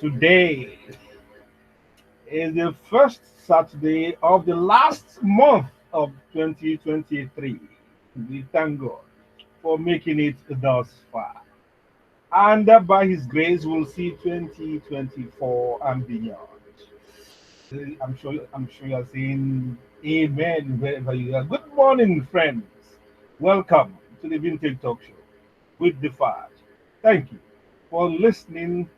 Today is the first Saturday of the last month of 2023. We thank God for making it thus far. And that by His grace, we'll see 2024 and beyond. I'm sure you are saying Amen wherever you are. Good morning, friends. Welcome to the Vintage Talk Show with the Fad. Thank you for listening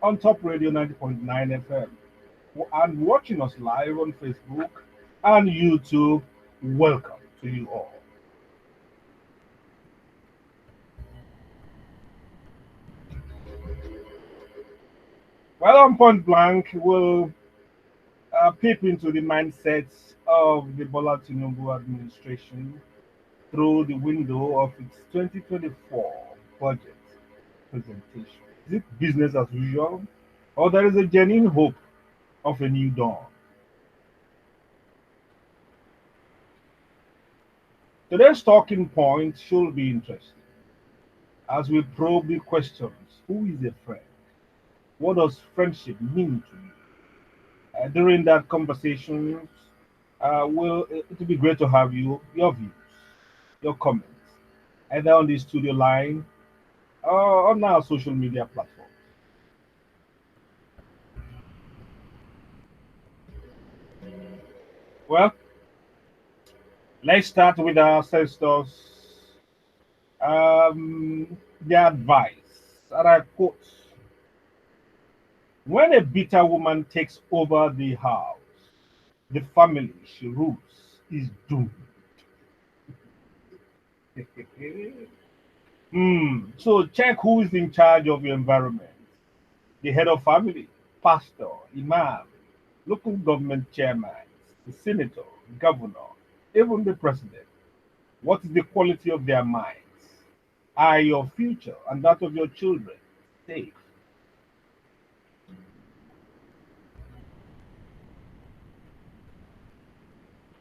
on Top Radio 90.9 FM and watching us live on Facebook and YouTube. Welcome to you all. Well, on Point Blank, we'll peep into the mindsets of the Bola Tinubu administration through the window of its 2024 budget presentation. Is it business as usual, or there is a genuine hope of a new dawn? Today's talking point should be interesting as we probe the questions: who is a friend? What does friendship mean to you? During that conversation, it will be great to have your views, your comments, either on the studio line or on our social media platforms. Well, let's start with our ancestors. Their advice, and I quote: "When a bitter woman takes over the house, the family she rules is doomed." So check who is in charge of your environment: the head of family, pastor, imam, local government chairman, the senator, governor, even the president. What is the quality of their minds? Are your future and that of your children safe?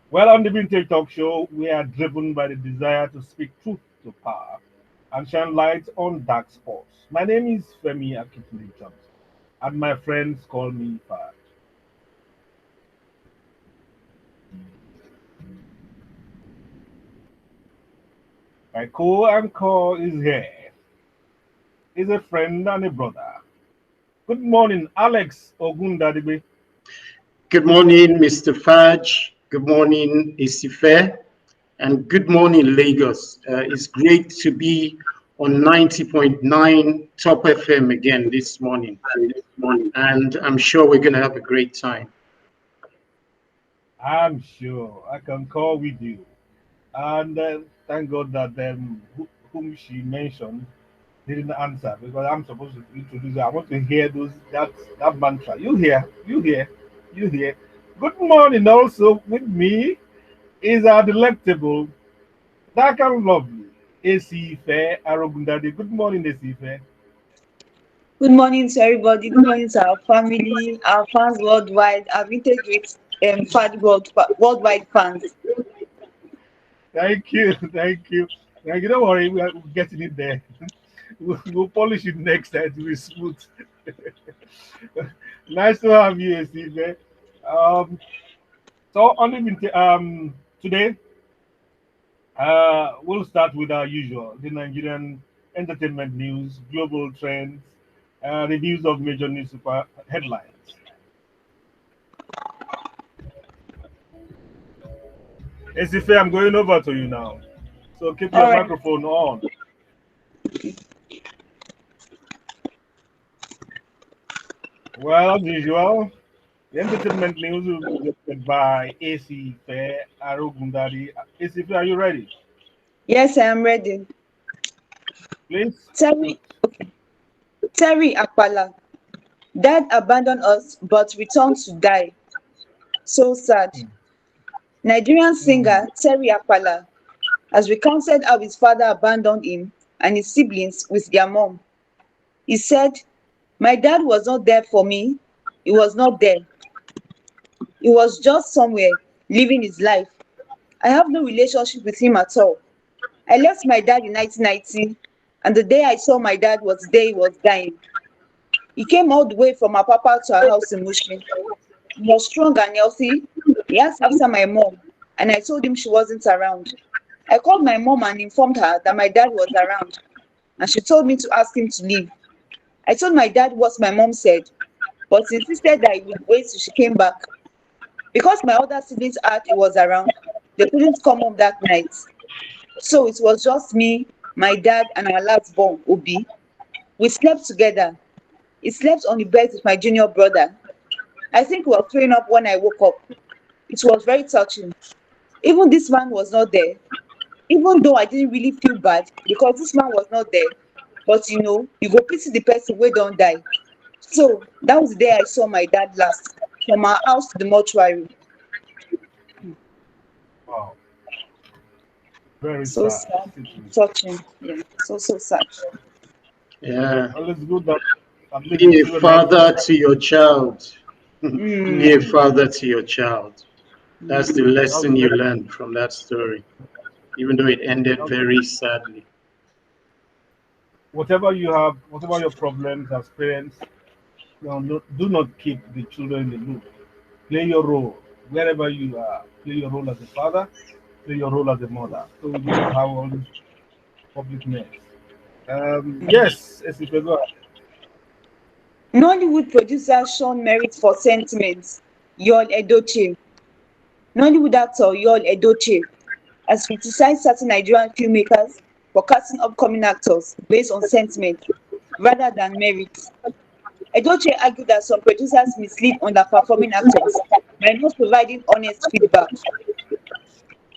Well, on the Vintage Talk Show, we are driven by the desire to speak truth to power and shine light on dark spots. My name is Femi Akintunde-Johnson, and my friends call me Fad. My co-anchor is here. He's a friend and a brother. Good morning, Alex Ogundadibe. Good morning, Mr. Fudge. Good morning, Isife. And good morning, Lagos. It's great to be on 90.9 Top FM again this morning. And I'm sure we're going to have a great time. I'm sure I can call with you. And thank God that whom she mentioned didn't answer because I'm supposed to introduce her. I want to hear that mantra. You hear. Good morning. Also with me is our delectable, dark and lovely AC Fair Arogundade. Good morning, AC Fair. Good morning to everybody. Good morning to our family, our fans worldwide, our vintage great worldwide fans. Thank you, thank you. Don't worry, we're getting it there. We'll polish it next time to be smooth. Nice to have you, Steve. Um, so today, we'll start with our usual, the Nigerian entertainment news, global trends, reviews of major newspaper headlines. Esife, I'm going over to you now. So keep All your right. microphone on. Well, as usual, the entertainment news will be presented by AC Fair Arogundari. AC Fair, are you ready? Yes, I am ready. Please. Terry, Terry Akpala. Dad abandoned us but returned to die. So sad. Nigerian Mm, singer Terry Akpala has recounted how his father abandoned him and his siblings with their mom. He said, "My dad was not there for me. He was not there. He was just somewhere living his life. I have no relationship with him at all. I left my dad in 1990, and the day I saw my dad was the day he was dying. He came all the way from our papa to our house in Mushin. He was strong and healthy. He asked after my mom, and I told him she wasn't around. I called my mom and informed her that my dad was around, and she told me to ask him to leave. I told my dad what my mom said, but he insisted that he would wait till she came back. Because my other siblings heard he was around, they couldn't come home that night. So it was just me, my dad, and our last born, Obi. We slept together. He slept on the bed with my junior brother. I think we were throwing up when I woke up. It was very touching. Even this man was not there. Even though I didn't really feel bad because this man was not there. But you go pity the person wey don die. So that was the day I saw my dad last, from our house to the mortuary. Wow, very So sad sad, situation. touching. Yeah, so sad. Yeah. Well, it's good that at least the Be a children have. father to your child. Be a Mm. father to your child. That's the That's lesson you very, learned from that story, even though it ended that's, very sadly. whatever you have, whatever your problems as parents, do not keep the children in the loop. Play your role wherever you are. Play your role as a father. Play your role as a mother. So we do not have all this public mess. Yes, as if you go. Nollywood producer Sean Merritt for Sentiments, Yul Edochie. Nollywood actor Yul Edochie has criticized certain Nigerian filmmakers for casting upcoming actors based on sentiment rather than merit. Edochie argued that some producers mislead underperforming actors by not providing honest feedback.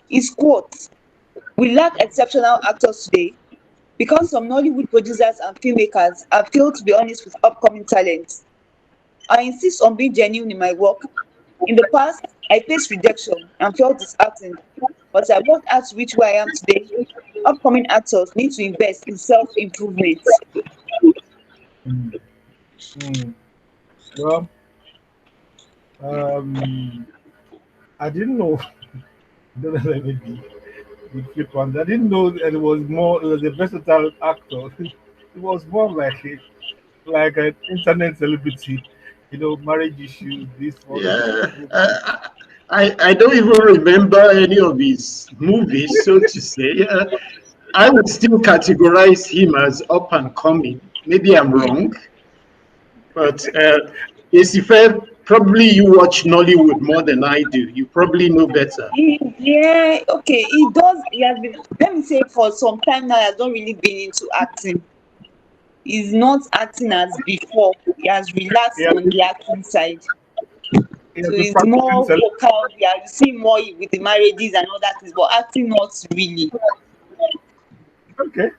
His quote, "We lack exceptional actors today because some Nollywood producers and filmmakers have failed to be honest with upcoming talents. I insist on being genuine in my work. In the past, I faced rejection and felt disheartened, but I worked hard to reach where I am today. Upcoming actors need to invest in self-improvement." Mm, mm. Well, um, I didn't know. Don't know maybe the flip ones. I didn't know that it was more. It was a versatile actor. It was more like an internet celebrity. Marriage issues. This one. Yeah. I don't even remember any of his movies, so to say. I would still categorize him as up and coming. Maybe I'm wrong, but Isife, probably you watch Nollywood more than I do. You probably know better. Yeah, okay, he does. He has been, let me say, for some time now, he has not really been into acting. He's not acting as before. He has He relaxed has on the acting side. he has So been he's practicing more celebrity. vocal. Yeah, you see more with the marriages and all that, but acting not really. Okay.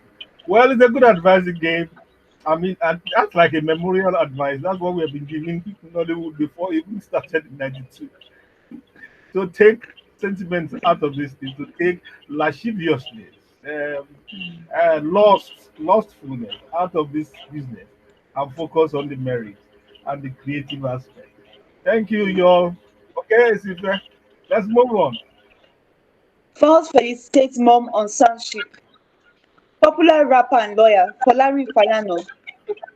Well, it's a good advising game. I mean, and that's like a memorial advice. That's what we have been giving Nollywood before it even started in '92. To take sentiments out of this thing, to take lasciviousness, lustfulness out of this business, and focus on the merit and the creative aspect. Thank you, y'all. Okay, Sifa, let's move on. Falz felicitates mom on sonship. Popular rapper and lawyer Folarin Falana,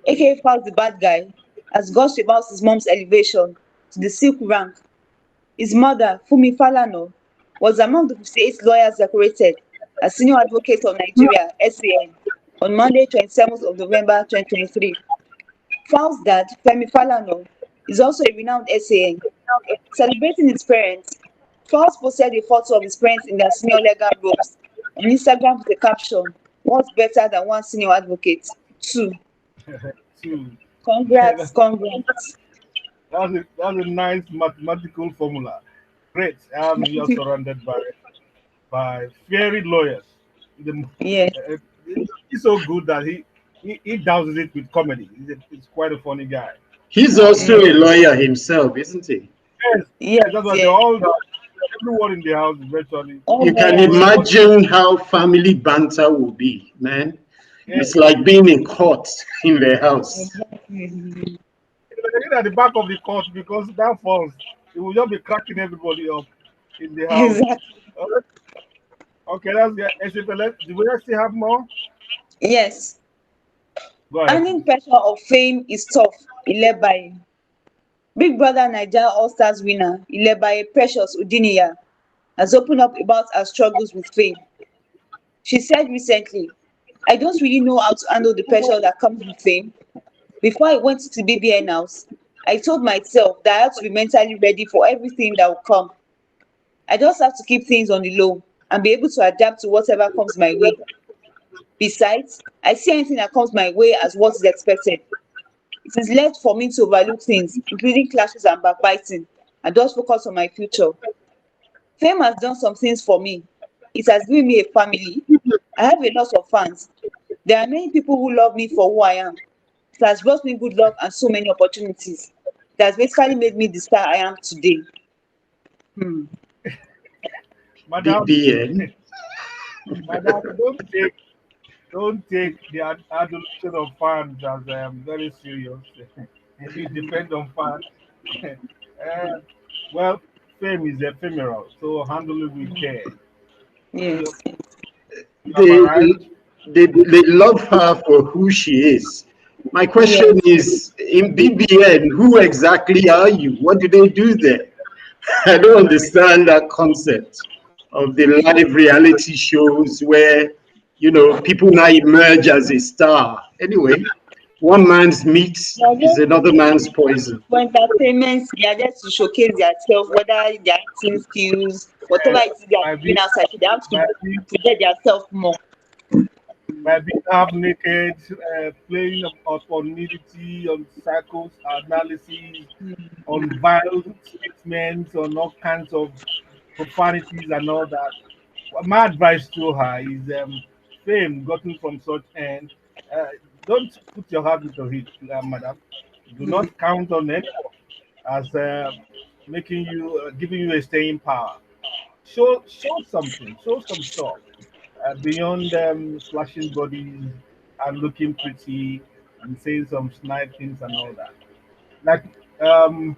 aka Falz the bad guy, has gushed about his mom's elevation to the silk rank. His mother, Fumi Falana, was among the 58 lawyers decorated as Senior Advocate of Nigeria (SAN) on Monday, 27th of November 2023. Falz dad, Femi Falana, is also a renowned SAN. Celebrating his parents, Falz posted a photo of his parents in their senior legal robes on Instagram with a caption, "What's better than one senior advocate? Two. Two. Congrats, that's, congrats." that's a nice mathematical formula. Great. You're surrounded by fiery lawyers. The, Yeah. he's so good that he douses it with comedy. He's quite a funny guy. He's And also a lawyer himself, isn't he? yes, Yes, yes, that's what they yes. all. Everyone in the house is virtually. You All can lawyers. Everyone, imagine how family banter will be, man. yes. It's like being in court in their house. Exactly. They're at the back of the court because that falls. It will just be cracking everybody up in the house. Exactly. Okay, okay, that's the SFLS. Do we still have more? Yes. Go ahead, Handling please. pressure of fame is tough. Ilebaye. Big Brother Naija All Stars winner Ilebaye Precious Udiniya has opened up about her struggles with fame. She said recently, I don't really know how to handle the pressure that comes with fame. Before I went to the BBN house, I told myself that I had to be mentally ready for everything that will come. I just have to keep things on the low and be able to adapt to whatever comes my way. Besides, I see anything that comes my way as what is expected. It is left for me to overlook things, including clashes and backbiting, and just focus on my future. Fame has done some things for me. It has given me a family. I have a lot of fans. There are many people who love me for who I am. It has brought me good luck and so many opportunities. It has basically made me the star I am today. Hmm. Madam, BBN. madam, don't take the adulation of fans as very serious. It depends on fans. uh, well, fame is ephemeral, so handle it with care. You, Yes. you have They, arrived. they love her for who she is. My question Yes. is, in BBN, who exactly are you? What do they do there? I don't understand that concept of the live reality shows where, people now emerge as a star. Anyway, one man's meat They are is just another man's poison. for entertainment, they are there to showcase themselves, whether their acting skills, whatever uh, it is they are by doing being outside, so they have to by being project themselves more. by being half naked, playing upon nudity, on cycles analysis, on vile statements, on all kinds of profanities and all that. Well, my advice to her is fame gotten from such end. Uh, don't put your heart into it, madam. Do not count on anyone as making you, giving you a staying power. Show something, show some stuff beyond flashing bodies and looking pretty and saying some snide things and all that. Like, um,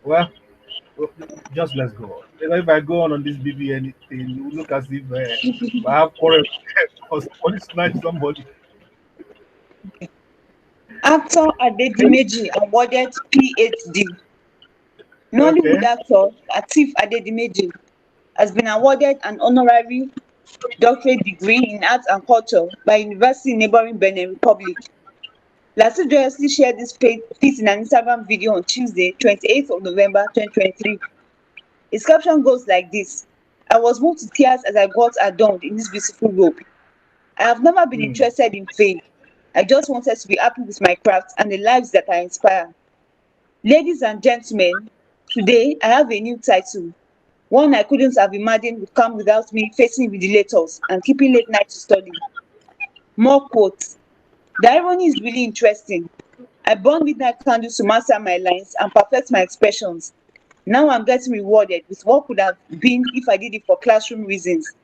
well, well, just let's go on. If I go on this BBN thing, you look as if I have quarrel or somebody snatch somebody. Actor Adedimeji awarded PhD. Nollywood Okay. actor Lateef Adedimeji has been awarded an honorary doctorate degree in arts and culture by a university in neighboring Benin Republic. Lateef joyously shared this feat in an Instagram video on Tuesday, 28th of November 2023. His caption goes like this: I was moved to tears as I got adorned in this beautiful robe. I have never been Hmm. interested in fame. I just wanted to be happy with my craft and the lives that I inspire. Ladies and gentlemen, today I have a new title, one I couldn't have imagined would come without me facing invigilators and keeping late night to study. More quotes. The irony is really interesting. I burn midnight candles to master my lines and perfect my expressions. Now I'm getting rewarded with what could have been if I did it for classroom reasons.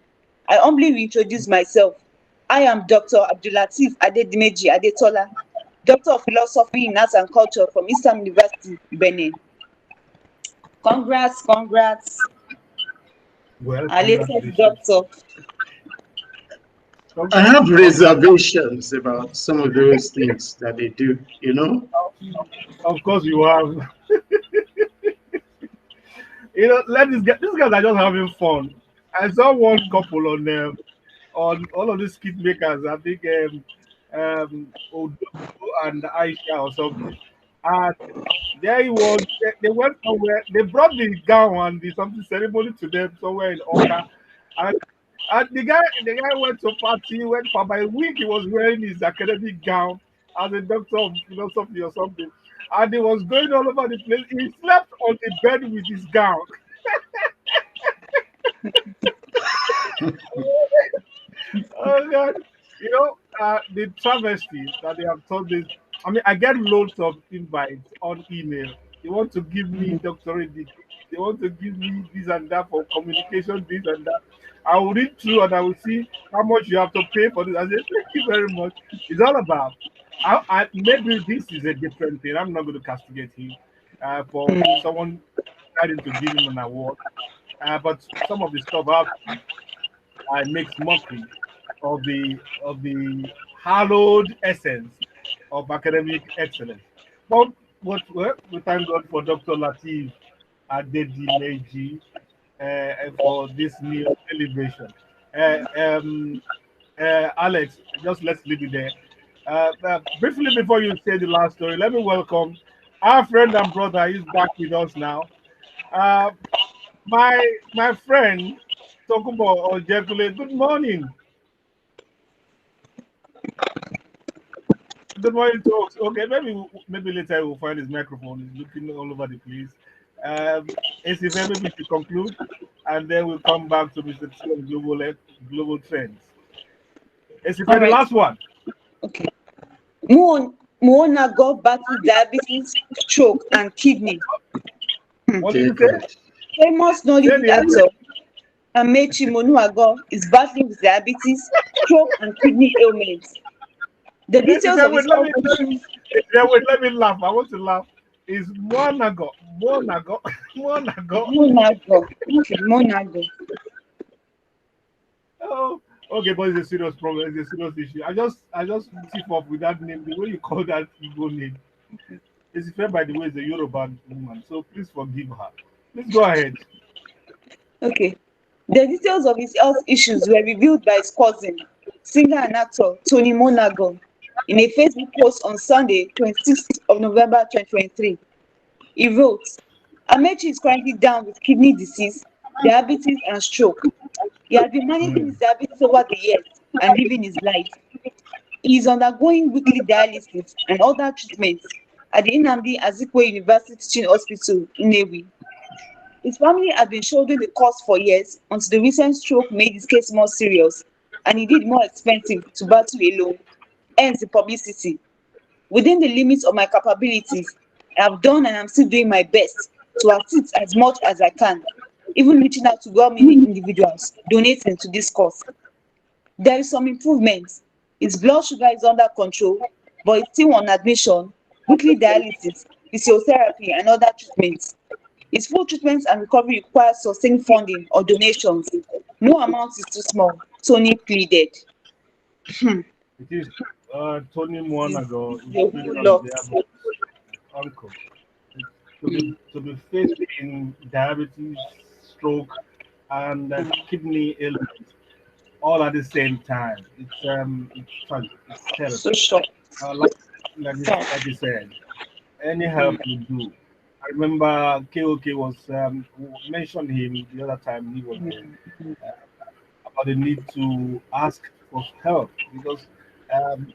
I humbly reintroduce myself. I am Dr. Abdulateef Adedimeji Adetola, Doctor of Philosophy in Arts and Culture from Eastern University, Benin. Congrats, congrats, Well, our latest congratulations. doctor. I Congrats. have reservations about some of those things that they do. Of course you have. Let this get these guys are just having fun. I saw one couple on all of these skit makers. I think Odo and Aisha or something. And there he was. They went somewhere. They brought the gown and the something ceremony to them somewhere in Oka. And, and the guy went to party. Went for about a week. He was wearing his academic gown as a doctor of philosophy or something. And he was going all over the place. He slept on the bed with his gown. Oh God! The travesty that they have told this. I mean, I get loads of invites on email. They want to give me doctorate degree. They want to give me this and that for communication, this and that. I will read through and I will see how much you have to pay for this. I say, thank you very much. It's all about. Maybe this is a different thing. I'm not going to castigate him for someone deciding to give him an award. But some of the stuff makes mockery of the hallowed essence of academic excellence. But well, we thank God for Dr. Latif Adedileji for this new elevation. Uh, um, Alex, just let's leave it there. Briefly, before you say the last story, let me welcome our friend and brother. He's back with us now. Uh, my friend Tokumbo Ojekule. Good morning. Good morning, talks. Okay, maybe later we'll find his microphone. He's looking all over the place. ACV, maybe we should conclude, and then we'll come back to Mr. T on global trends. ACV, All the right. last one. Okay. Muona got battle diabetes, stroke, and kidney. What did Okay, you say? good. Famous Say Nollywood the end. actor Amechi Monuago is battling with diabetes, stroke, and kidney ailments. The details ACV, of his wait, health issues. let me laugh. I want to laugh. Is Monago, Monago. Monago. Okay, Monago. Oh, okay, but it's a serious problem. It's a serious issue. I just tip off with that name. The way you call that Igbo name. Isife, by the way, is a Yoruba woman, so please forgive her. Please go ahead. Okay. The details of his health issues were revealed by his cousin, singer and actor Tony Monago, in a Facebook post on Sunday, 26th of November 2023. He wrote, Amechi is currently down with kidney disease, diabetes, and stroke. He has been managing his diabetes over the years and living his life. He is undergoing weekly dialysis and other treatments at the Nnamdi Azikiwe University Teaching Hospital in Nnewi. His family had been shouldering the cost for years until the recent stroke made his case more serious and indeed more expensive to battle alone, hence the publicity. Within the limits of my capabilities, I have done and I'm still doing my best to assist as much as I can, even reaching out to well-meaning individuals donating to this cause. There is some improvement. His blood sugar is under control, but he's still on admission, weekly dialysis, physiotherapy, and other treatments. His full treatment and recovery requires sustained funding or donations. No amount is too small, Tony pleaded. It is Tony This Monago is is a pleading whole on lot. behalf of his uncle to be facing diabetes, stroke, and kidney illness all at the same time. It's tragic. It's terrible. So short. Uh, like, like you said, any help you do. I remember KOK was mentioned him the other time he was there about the need to ask for help because um,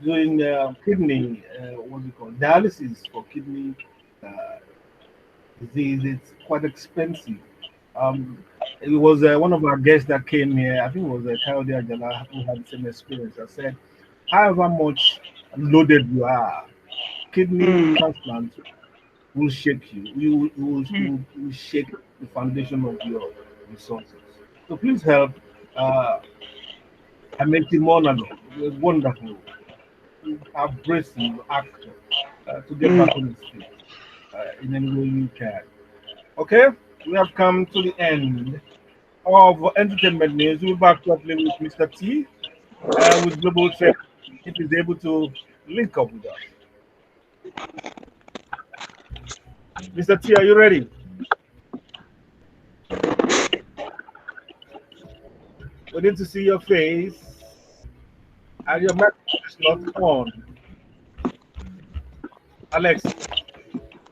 doing kidney, what's it called, dialysis for kidney uh, disease, it's quite expensive. Um, it was one of our guests that came here. I think it was Kayode Ajala who had the same experience. I said, however much loaded you are, kidney Mm, transplant will shake you. mm. You will shake the foundation of your resources. So please help. Uh, Amenti Monago. It was wonderful. Abrasive actor to get Mm. back on his feet in any way you can. Okay, we have come to the end of entertainment news. We'll be back shortly with Mr. T with Global Trend if he's able to link up with us. Mr. T, are you ready? We need to see your face and your microphone is not on. Alex,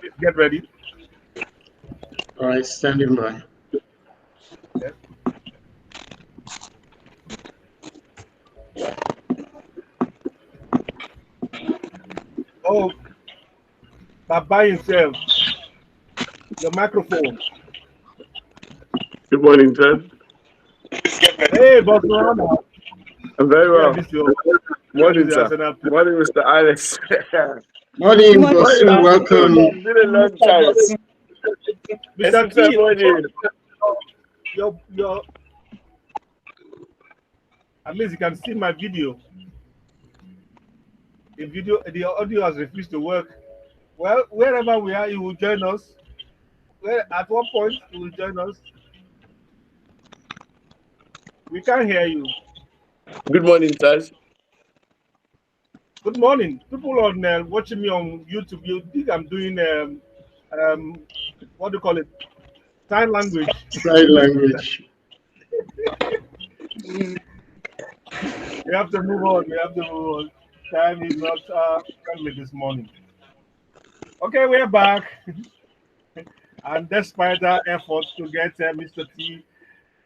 please get ready. All right, standing by. Yes. Oh, by himself, your microphone. Good morning, Ted. Hey, Botswana. I'm very Yeah, well. this your Morning, this is sir. Arsenal player. Morning, Mr. Alex. Good Morning, morning, Morning, Bosu. Mr. Tony. Welcome. It's been a long Mr. time. Bosu. Mr. It's a T, morning. your at least you can see my video. The audio has refused to work. Well, wherever we are, you will join us. Where at one point you will join us. We can't hear you. Good morning, Taj. Good morning, people on watching me on YouTube. You think I'm doing um, what do you call it? Sign language. Sign language. We have to move on. We have to move on. Time is not friendly this morning. Okay, we're back, and despite our efforts to get Mr. T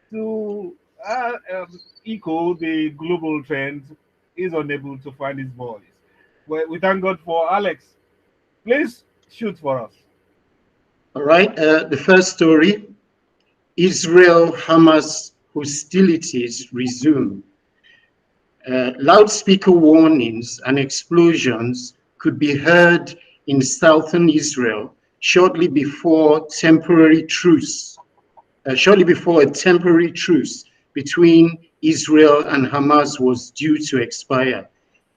to echo the global trends, is unable to find his voice. We thank God for Alex. Please shoot for us. All right. The first story: Israel-Hamas hostilities resume. Loudspeaker warnings and explosions could be heard in southern Israel shortly before a temporary truce between Israel and Hamas was due to expire.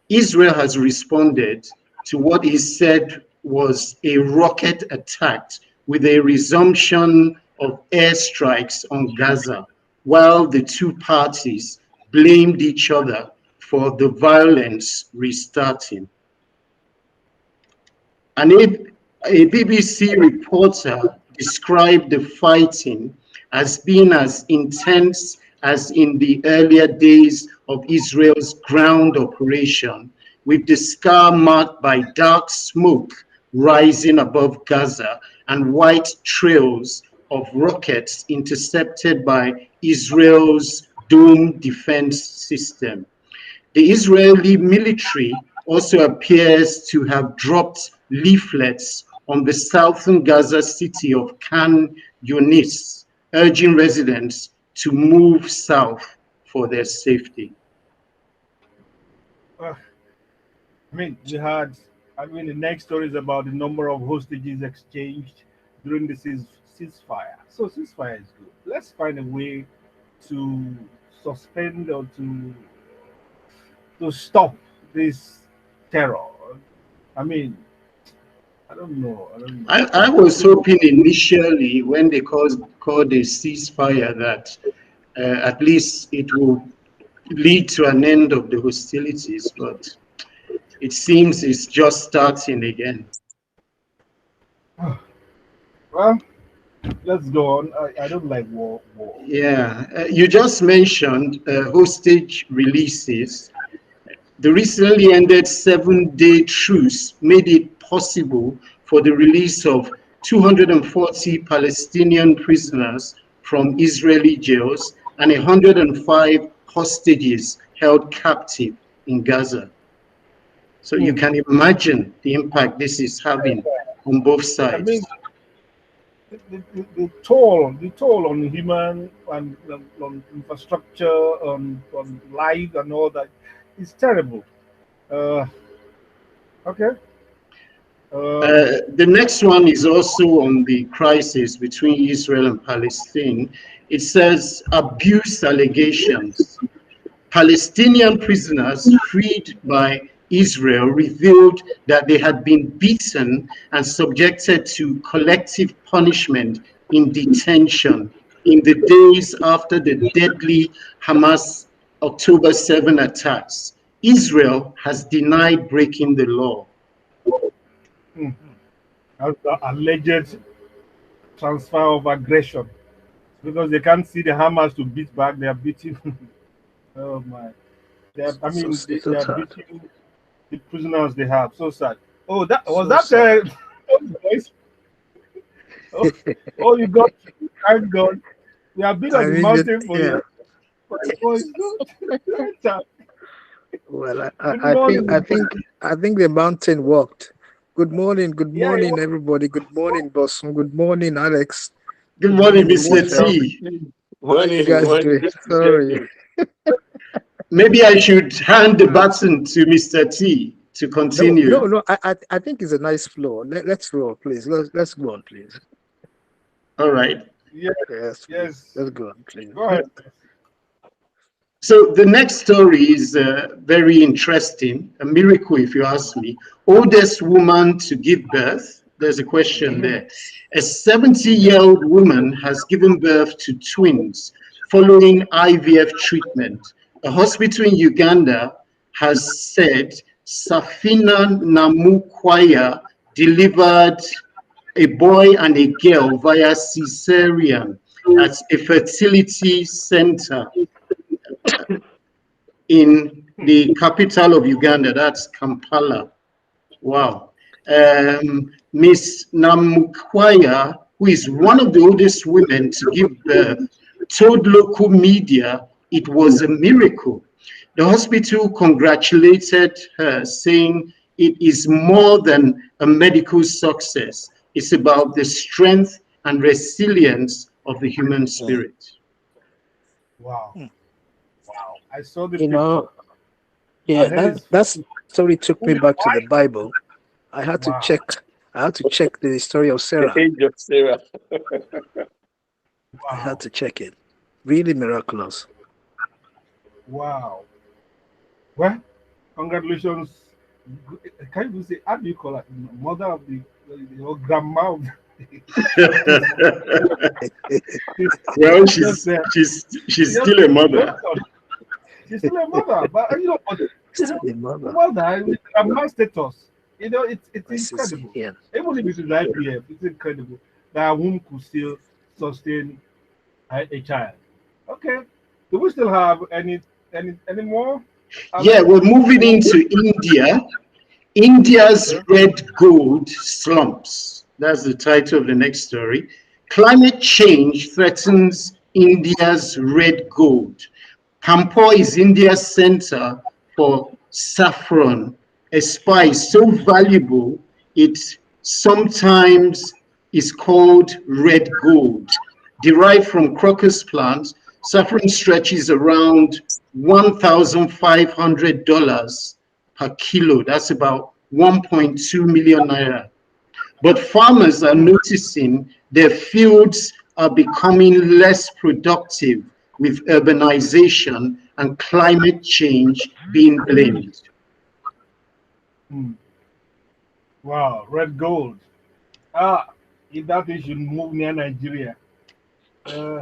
Israel has responded to what is said was a rocket attack with a resumption of airstrikes on Gaza, while the two parties blamed each other for the violence restarting. A BBC reporter described the fighting as being as intense as in the earlier days of Israel's ground operation, with the sky marked by dark smoke rising above Gaza and white trails of rockets intercepted by Israel's dome defense system. The Israeli military also appears to have dropped leaflets on the southern Gaza city of Khan Yunis, urging residents to move south for their safety. Uh, the next story is about the number of hostages exchanged during the ceasefire. So ceasefire is good. Let's find a way to suspend or to stop this terror. I mean, I don't know. I don't know. I was hoping initially when they called a ceasefire that at least it will lead to an end of the hostilities, but it seems it's just starting again. Well, let's go on. I don't like war. Yeah, you just mentioned hostage releases. The recently ended 7-day truce made it possible for the release of 240 Palestinian prisoners from Israeli jails and 105 hostages held captive in Gaza. So you can imagine the impact this is having on both I mean, sides. the toll on human and on infrastructure, on life and all that is terrible. Uh, okay. The next one is also on the crisis between Israel and Palestine. It says abuse allegations. Palestinian prisoners freed by Israel revealed that they had been beaten and subjected to collective punishment in detention in the days after the deadly Hamas October 7 attacks. Israel has denied breaking the law. Hmm. That's the alleged transfer of aggression because they can't see the Hamas to beat back. They are beating. Oh my! They are sad. beating the prisoners they have. So sad. Oh, that was So that. sad. Voice. Oh, oh, you got. Thank God. We have been I on the mean, mountain for yeah. years. But the voice not. Well, Good morning. I think the mountain worked. Good Yeah, morning, everybody. Good morning, boss. Good morning, Alex. Good Good morning, morning, Mr. Sister. T. How you Morning, guys morning. doing? Good to hear Sorry. you. Maybe I should hand the baton to Mr. T to continue. No. I think it's a nice flow. Let's roll, please. Let's go on, please. All right. yes, Yes, please. yes. Let's go on, please. Go ahead. So the next story is very interesting, a miracle if you ask me. Oldest woman to give birth. There's a question there. A 70-year-old woman has given birth to twins following IVF treatment. A hospital in Uganda has said Safina Namukwaya delivered a boy and a girl via cesarean at a fertility center in the capital of Uganda, that's Kampala. Wow. Miss Namukwaya, who is one of the oldest women to give birth, told local media it was a miracle. The hospital congratulated her, saying it is more than a medical success. It's about the strength and resilience of the human spirit. Wow. Wow. I saw the You picture. know, yeah, And it's that story took me back to the Bible. I had to wow. check. I had to check the story of The Sarah. age of Sarah. I had Wow. to check it. Really miraculous. Wow. Well, congratulations. Can you say, how do you call it? Mother of the, or grandma of this, Well, just, she's just still a mother. she's still a mother, but but, Still the mother. mother with grandma status, it's My sister. incredible. Yeah. Even if it is IVF, it's incredible that a womb could still sustain a child. Okay, do we still have any more, Yeah, Alex? we're moving into India. India's Okay. red gold slumps. That's the title of the next story. Climate change threatens India's red gold. Pampur is India's center for saffron, a spice so valuable it sometimes is called red gold. Derived from crocus plants, saffron stretches around $1,500 per kilo. That's about 1.2 million naira. But farmers are noticing their fields are becoming less productive with urbanization and climate change being blamed. Hmm. Wow, red gold. Ah, if that is should move near Nigeria. Uh,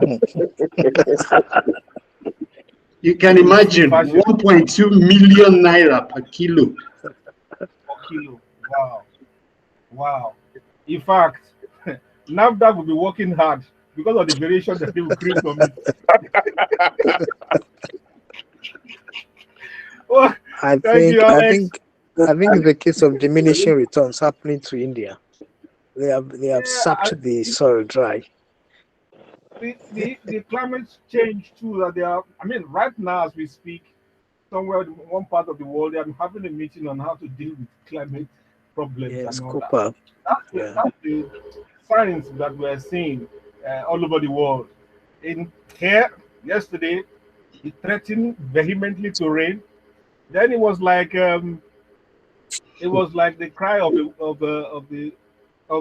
You can we will see imagine fashion 1.2 million naira per kilo. per kilo. Wow, wow. In fact, NAFDAC will be working hard because of the variation that they will create from it. Oh, I thank think you, I Alex. think I think it's a case of diminishing returns happening to India. They have Yeah, sapped the soil dry. the climate change too that they are. I mean, right now as we speak, somewhere in one part of the world, they are having a meeting on how to deal with climate problems Yes, and all that. copper. Yeah. That's the signs that we're seeing all over the world. In here yesterday, it threatened vehemently to rain. Then it was like the cry of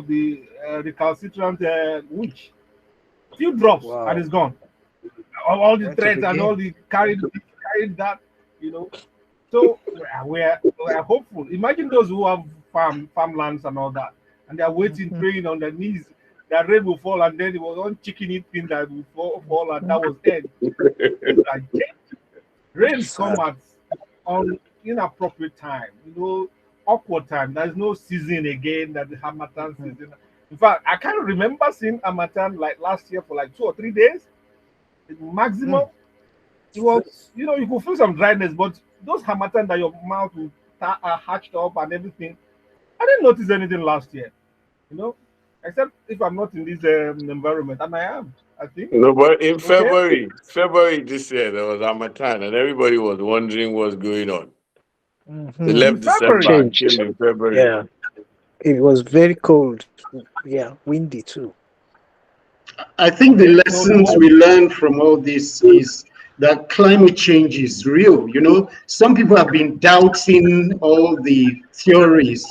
the recalcitrant witch. Few drops and Wow. it's gone. All the Went up threats and all again. the carried that, you know. So we're hopeful. Imagine those who have farmlands and all that, and they are waiting, Mhm. praying on their knees that rain will fall, and then it was one chicken thing that will fall, and that was it. Things are changed. Rains come Sad. at on inappropriate time, awkward time. There's no season again that the Hamatan Mhm. season. In fact, I can't remember seeing Hamatan like last year for like 2 or 3 days. The maximum. Mm. It was, you could feel some dryness, but those Hamatan that your mouth will hatched up and everything. I didn't notice anything last year, you know, except if I'm not in this environment, and I am, I think. No, but in Okay. February this year, there was Hamatan, and everybody was wondering what's going on. They Mhm. In left It December February. and changed. came in February. Yeah. It was very cold. Yeah, windy too. I think the Okay. So the lessons world. we learn from all this is that climate change is real. You know, some people have been doubting all the theories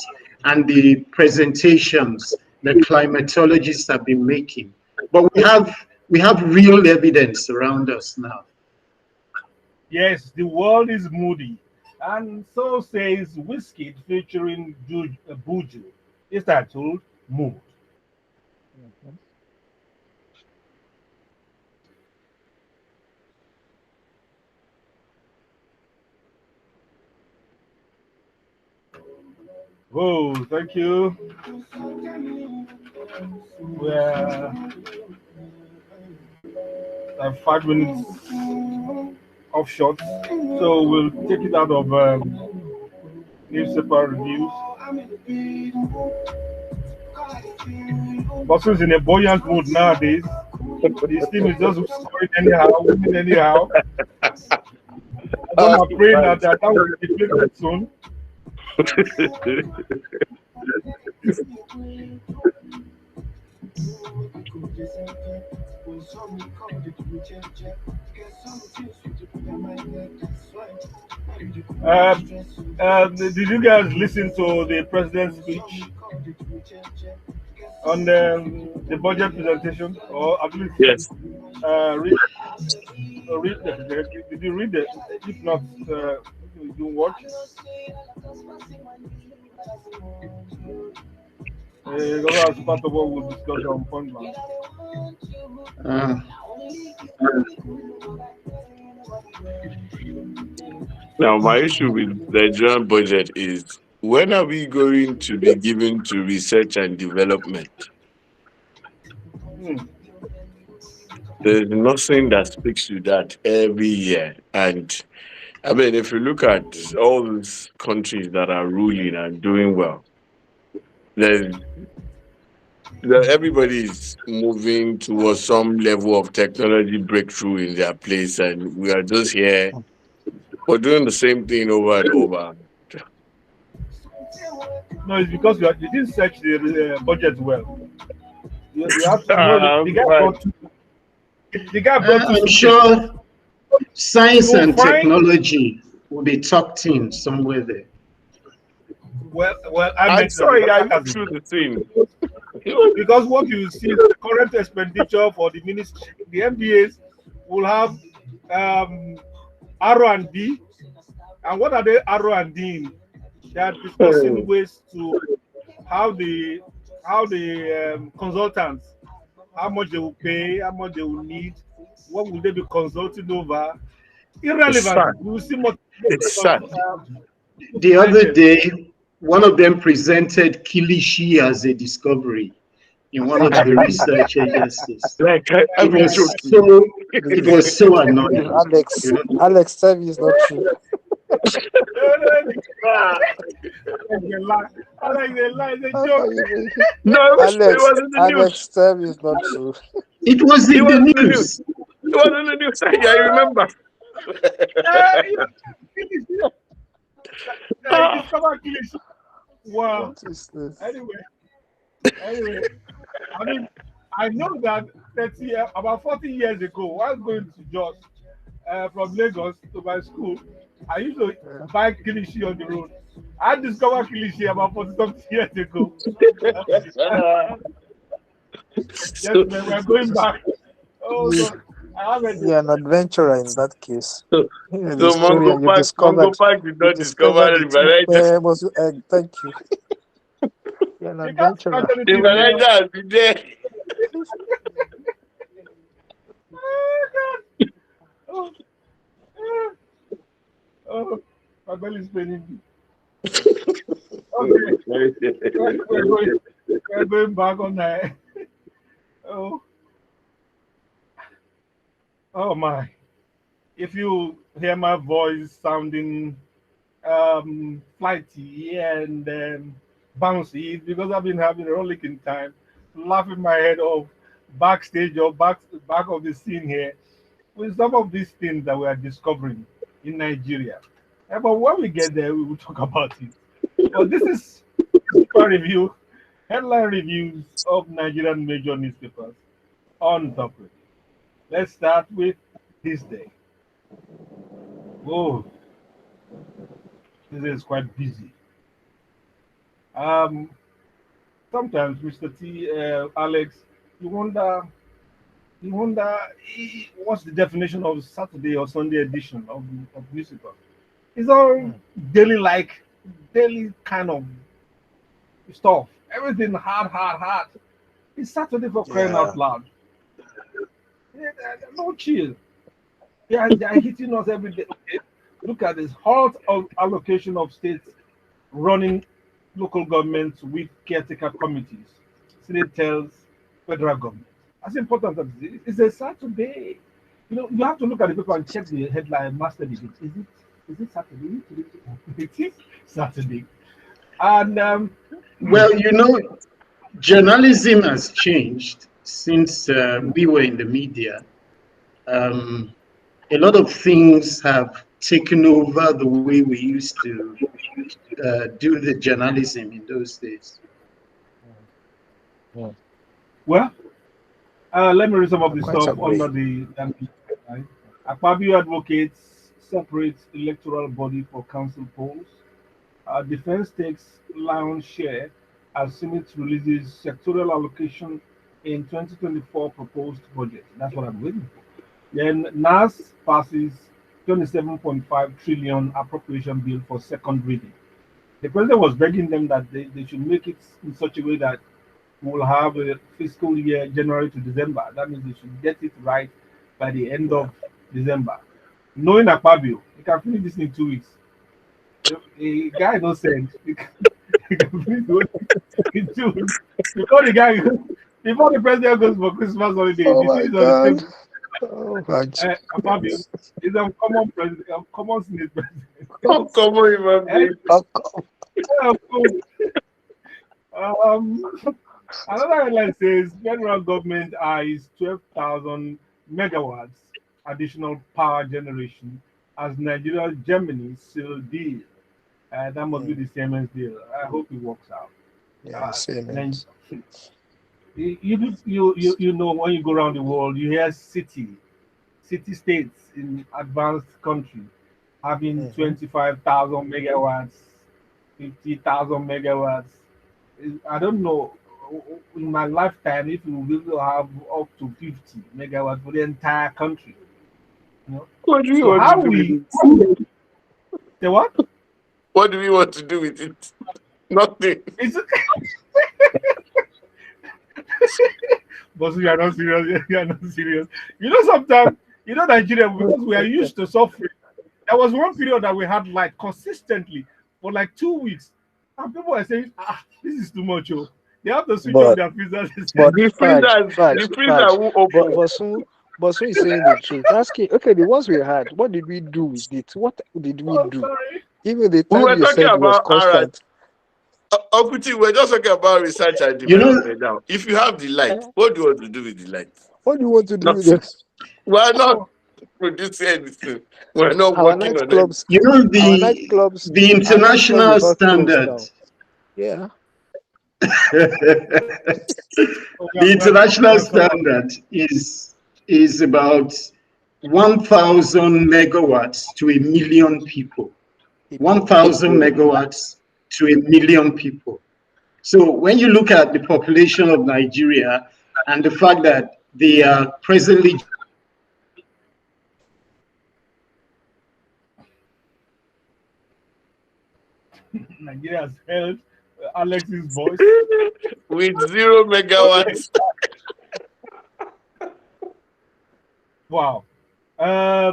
and the presentations that climatologists have been making, but we have real evidence around us now. Yes, the world is moody, and so says Whiskey featuring Buju. It's titled Mood. Mhm. Oh, thank you. We're 5 minutes off short, so we'll take it out of newspaper reviews. Boston's in a buoyant mood nowadays. This team is just scoring anyhow, winning anyhow. Some are praying that that will be deflated soon. Did you guys listen to the president's speech on the budget presentation, or at least Yes. read, did you read it? If not, you watch. That's part of what we'll discuss on Point Blank. Uh, Now, my issue with the Nigerian budget is when are we going to be given to research and development? Hmm. There's nothing that speaks to that every year. And I mean, if you look at all these countries that are ruling and doing well, there's everybody is moving towards some level of technology breakthrough in their place, and we are just here. We're doing the same thing over and over. No, it's because you didn't search the budget well. You have to know the guy But brought two. The guy brought two I'm suitcases. sure science You and find technology will be tucked in somewhere there. well, I I'm meant sorry, I that looked through the thing. because what you see is the current expenditure for the ministry, the MBAs will have R&D, and what are they R&D? They are discussing ways to how the consultants, how much they will pay, how much they will need, what will they be consulting over. It's sad. Irrelevant. We will see more. It's sad. The other day, one of them presented Kilishi as a discovery in one of the research agencies. Like, It was so annoying. Alex, You know? Alex, tell me it's not true. I like the lie. It's a How joke. can you make- No, it Alex, was in the news. Alex, tell me it's not true. It was It in was the in the news. news. It was in the news. I remember. Discover Kilishi. Wow. What is this? Anyway, I mean, I know that about 40 years ago, while going to Jos from Lagos to my school, I used to buy Kilishi on the road. I discovered Kilishi about 40 something years ago. Yes, man, we're going back. Oh, You, God. I have a you're an adventurer in that case. So You're an so historian. Mongo Park did not discover the the River two thank you. You're an You can't adventurer. start The anything now. River has been there. Oh, oh, my belly's paining me. Okay, we're going back on that. Oh, oh my. If you hear my voice sounding flighty and bouncy, it's because I've been having a rollicking time, laughing my head off backstage or back of the scene here with some of these things that we are discovering in Nigeria. But when we get there, we will talk about it. But this is super review, headline reviews of Nigerian major newspapers on top of it. Let's start with this day. Oh, this is quite busy. Um, Sometimes, Mr. T, Alex, you wonder, what's the definition of Saturday or Sunday edition of newspaper? It's all daily like daily kind of stuff. Everything hard. It's Saturday for crying Yeah. out loud. Yeah, no chill. They are hitting us every day. Okay. Look at this halt of allocation of states running local governments with caretaker committees. Senate tells federal government. As important as it is, it's a Saturday. You have to look at the paper and check the headline. Master debate. Is it Saturday? It is Saturday. And Well, journalism has changed since we were in the media. Um, a lot of things have taken over the way we used to do the journalism in those days. well, let me read some of the Quite stuff agree. under the headline. Akpabio advocates separate electoral body for council polls. Defense takes lion's share as Senate releases sectoral allocation in 2024 proposed budget. That's what I'm waiting for. Then NAS passes 27.5 trillion appropriation bill for second reading. The president was begging them that they should make it in such a way that we will have a fiscal year January to December. That means they should get it right by the end Yeah. of December. Knowing Akpabio, he can finish this in 2 weeks. A guy no sense. He can finish the whole thing in 2 weeks. Before before the president goes for Christmas holiday, Oh the my thing is on the God. table. Oh my Akpabio goodness. is a common president, a common Senate How president. come human Eh, being? How come? of course. Um, Another headline says federal government eyes 12,000 megawatts additional power generation as Nigeria Germany seal deal. That must be Mm, the Siemens deal. I hope it works out. yeah, And then Siemens. you know when you go around the world, you hear city states in advanced country having Mm-hmm. 25,000 megawatts, 50,000 megawatts. I don't know in my lifetime if we will have up to 50 megawatts for the entire country. You know? What do we So want to how do with we it? the what? What do we want to do with it? Nothing. It's but you are not serious. You are not serious. Sometimes Nigeria because we are used to suffering. There was one period that we had light consistently for like 2 weeks, and people were saying, this is too much. Oh, they have to switch off But their freezers. but The Fudge, freezer, the Fudge, freezer Fudge. will But open. Bosun is saying the truth. Asking, okay, the ones we had, what did we do with it? What did we Oh, do? sorry. Even the We time were you talking said was about Ara. constant. Okuti, we're just talking about research and You know, development now. If you have the light, Eh, what do you want to do with the light? what do you want to do with Nothing. it? We're not Oh, producing anything. We're not Our working on anything. nightclubs, you know our the nightclubs, the our nightclubs international is all closed standard. down. Yeah. The oh, international we are come on. standard is about 1,000 megawatts to a million people. People. 1,000 megawatts to a million people. So when you look at the population of Nigeria and the fact that they are presently Nigeria has held Alex's voice. With 0 megawatts. Wow. I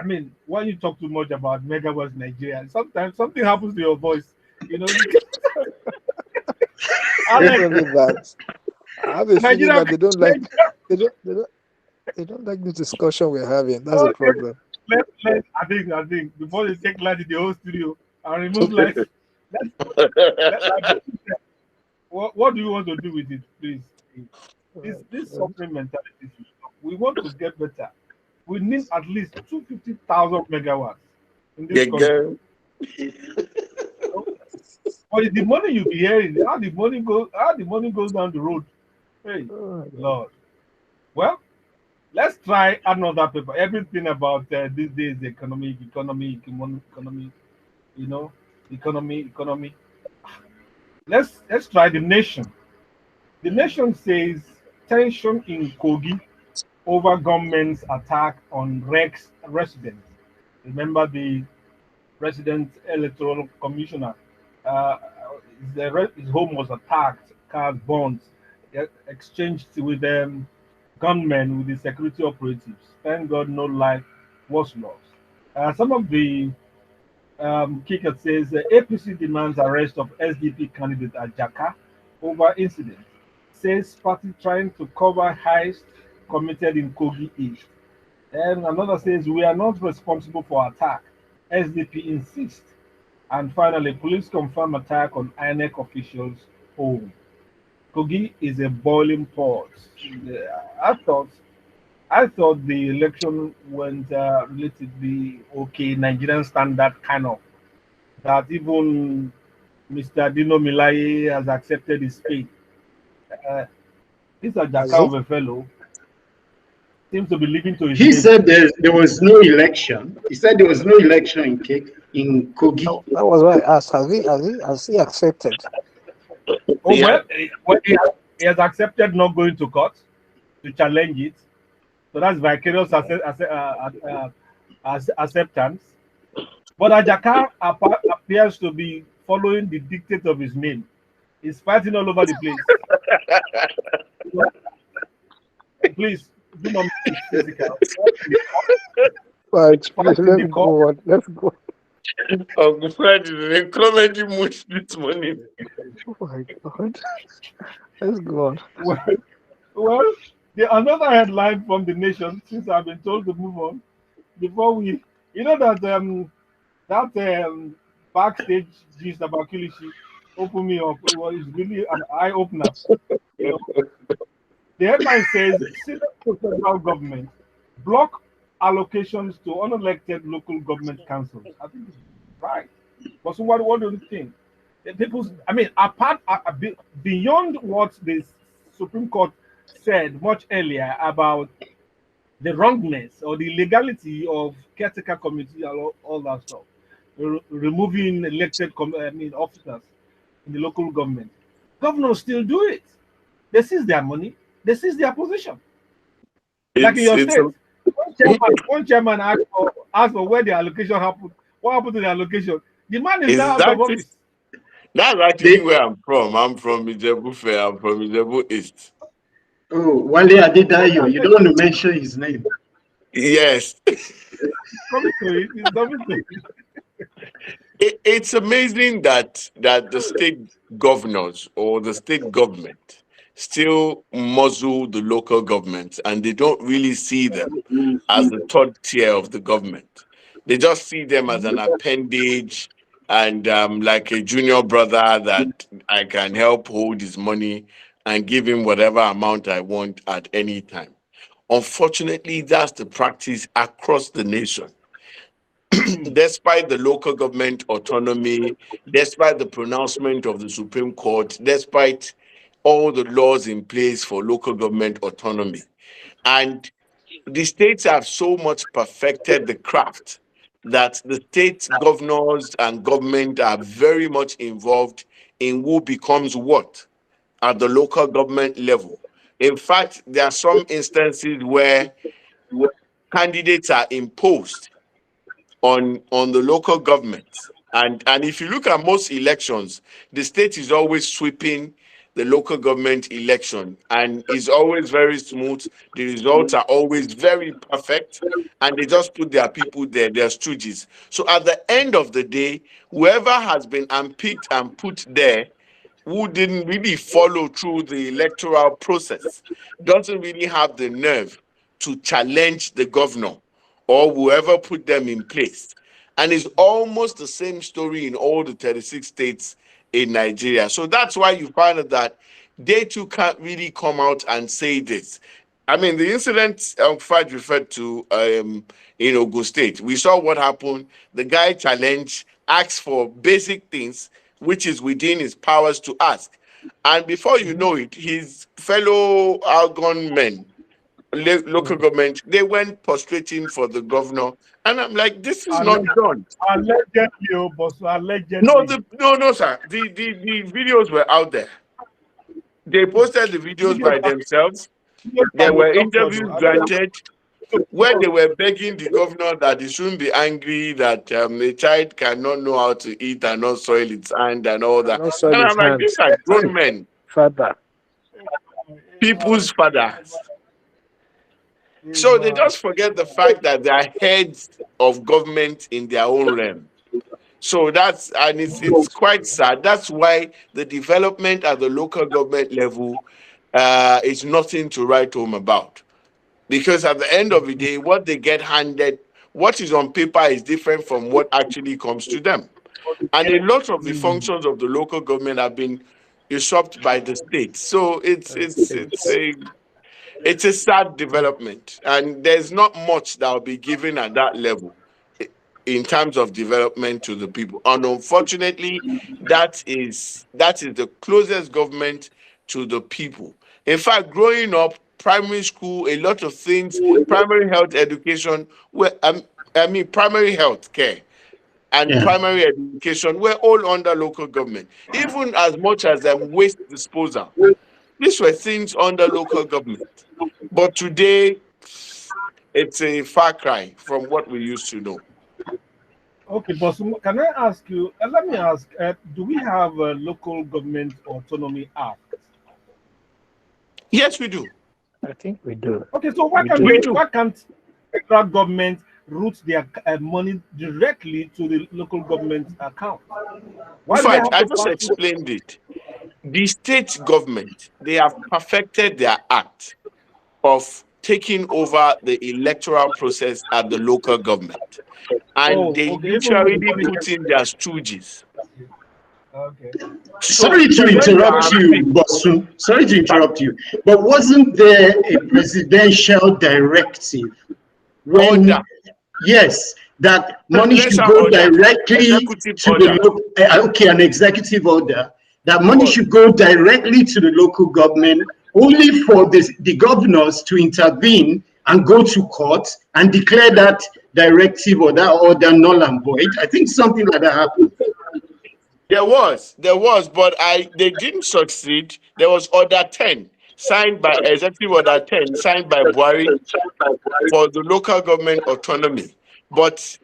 mean, when you talk too much about megawatts Nigeria, sometimes something happens to your voice. It's Alex, only that. I have a feeling Nigeria. that they don't like the discussion we're having. That's a Okay, problem. I think before they take light in the whole studio and remove light, let, like, what do you want to do with it, please? This God. suffering mentality. We want to get better. We need at least 250,000 megawatts in this country. Again. But the money you be hearing, how the money goes down the road. Hey, Oh, my God. Lord. Well, let's try another paper. Everything about these days, economy, you know, economy. Let's try the nation. The Mm. nation says tension in Kogi over government's attack on Rex residents. Remember the resident electoral commissioner. Uh, his home was attacked, cars burned, exchanged with gunmen with the security operatives. Thank God no life was lost. Some of the Kicker says APC demands arrest of SDP candidate Ajaka over incident. Says party trying to cover heist committed in Kogi East. And another says we are not responsible for attack. SDP insists. And finally, police confirm attack on INEC officials' home. Kogi is a boiling pot. I thought I thought the election went relatively okay, Nigerian standard kind of. That even Mr. Dino Milaye has accepted his fate. Uh, this Has Ajaka he? of a fellow seems to be living to his He name. said there was no election. He said there was no election in Kogi. That was why I asked. Has he accepted? Oh Yeah. well, he has accepted not going to court to challenge it. So that's vicarious acceptance. But Ajaka appears to be following the dictate of his name. He's fighting all over the place. Please do not make it physical. Right, please, Fight in the let's court. go on. Let's go. I'm afraid in a comedy mood this morning. Oh my God. Let's go on. Well, well, another headline from the nation, since I've been told to move on, before we, you know that backstage gist about Kilishi opened me up. It was really an eye opener. You know, the headline says Senate to federal government block allocations to unelected local government councils. I think it's right. But so what do you think? The people's, I mean, beyond what the Supreme Court said much earlier about the wrongness or the illegality of caretaker committee and all that stuff, removing elected officers in the local government, governors still do it. They seize their money, they seize their position. Like in your It's state, one chairman asked for where the allocation happened. What happened to the allocation? The man is now out of exactly office. that's actually They, where I'm from. I'm from Ijebu Fair. I'm from Ijebu East. oh, Wale So Adedayo, you don't want to mention his name. Yes. coming to it, it's coming to it. It's amazing that the state governors or the state government still muzzle the local government, and they don't really see them as the third tier of the government. They just see them as an appendage and like a junior brother that I can help hold his money and give him whatever amount I want at any time. Unfortunately, that's the practice across the nation. Hmm. Despite the local government autonomy, despite the pronouncement of the Supreme Court, despite all the laws in place for local government autonomy. And the states have so much perfected the craft that the state governors and government are very much involved in who becomes what at the local government level. In fact, there are some instances where candidates are imposed on the local government. And if you look at most elections, the state is always sweeping the local government election and is always very smooth. The results are always very perfect, and they just put their people there, their stooges. So at the end of the day, whoever has been unpicked and put there who didn't really follow through the electoral process doesn't really have the nerve to challenge the governor or whoever put them in place. And it's almost the same story in all the 36 states in Nigeria. So that's why you find that they too can't really come out and say this. I mean, the incident Fad referred to in Ogun State, we saw what happened. The guy challenged, asked for basic things, which is within his powers to ask. And before you Mhm. know it, his fellow Algon men, local Mm. government, they went prostrating for the governor. And I'm like, this is not Alle- done. Allegedly, oh, boss, No, allegedly. no, sir. The videos were out there. They posted the videos Videos by are, themselves. videos are There the were doctor, interviews though. I don't granted where know. they were begging the governor that he shouldn't be angry, that a child cannot know how to eat and not soil its hand and all that. Cannot soil And his I'm like, these hands. are Hi, grown men, Father. people's fathers. So they Eva, just forget the fact that they are heads of government in their own realm. So it's quite sad. That's why the development at the local government level is nothing to write home about. Because at the end of the day, what they get handed, what is on paper is different from what actually comes to them. And a lot of the Mm. functions of the local government have been usurped by the state. So it's a sad development, and there's not much that will be given at that level in terms of development to the people. And unfortunately, that is the closest government to the people. In fact, growing up, primary school, a lot of things, primary health education, primary health care and Yeah. primary education were all under local government. Even as much as waste disposal, these were things under local government. But today, it's a far cry from what we used to know. Okay, boss, can I ask you? Let me ask: do we have a local government autonomy act? Yes, we do. I think we do. Okay, so We do. We do. why can't federal government route their money directly to the local government account? In Why do they fact, have I to just pass through? explained it. The state government, they have perfected their act of taking over the electoral process at the local government. And Oh, they okay, even when the literally money put gets in their stooges. okay. So Sorry to when you are interrupt you, unpicked, Bosun. Sorry to interrupt you. But wasn't there a presidential directive when, order, yes, that money should presidential go order, directly executive to the order, local, okay, an executive order, that it money was. should go directly to the local government, only for the governors to intervene and go to court and declare that directive or that order null and void. I think something like that happened. There was, but they didn't succeed. There was Order 10, signed by Executive Order 10, signed by Buhari for the local government autonomy. But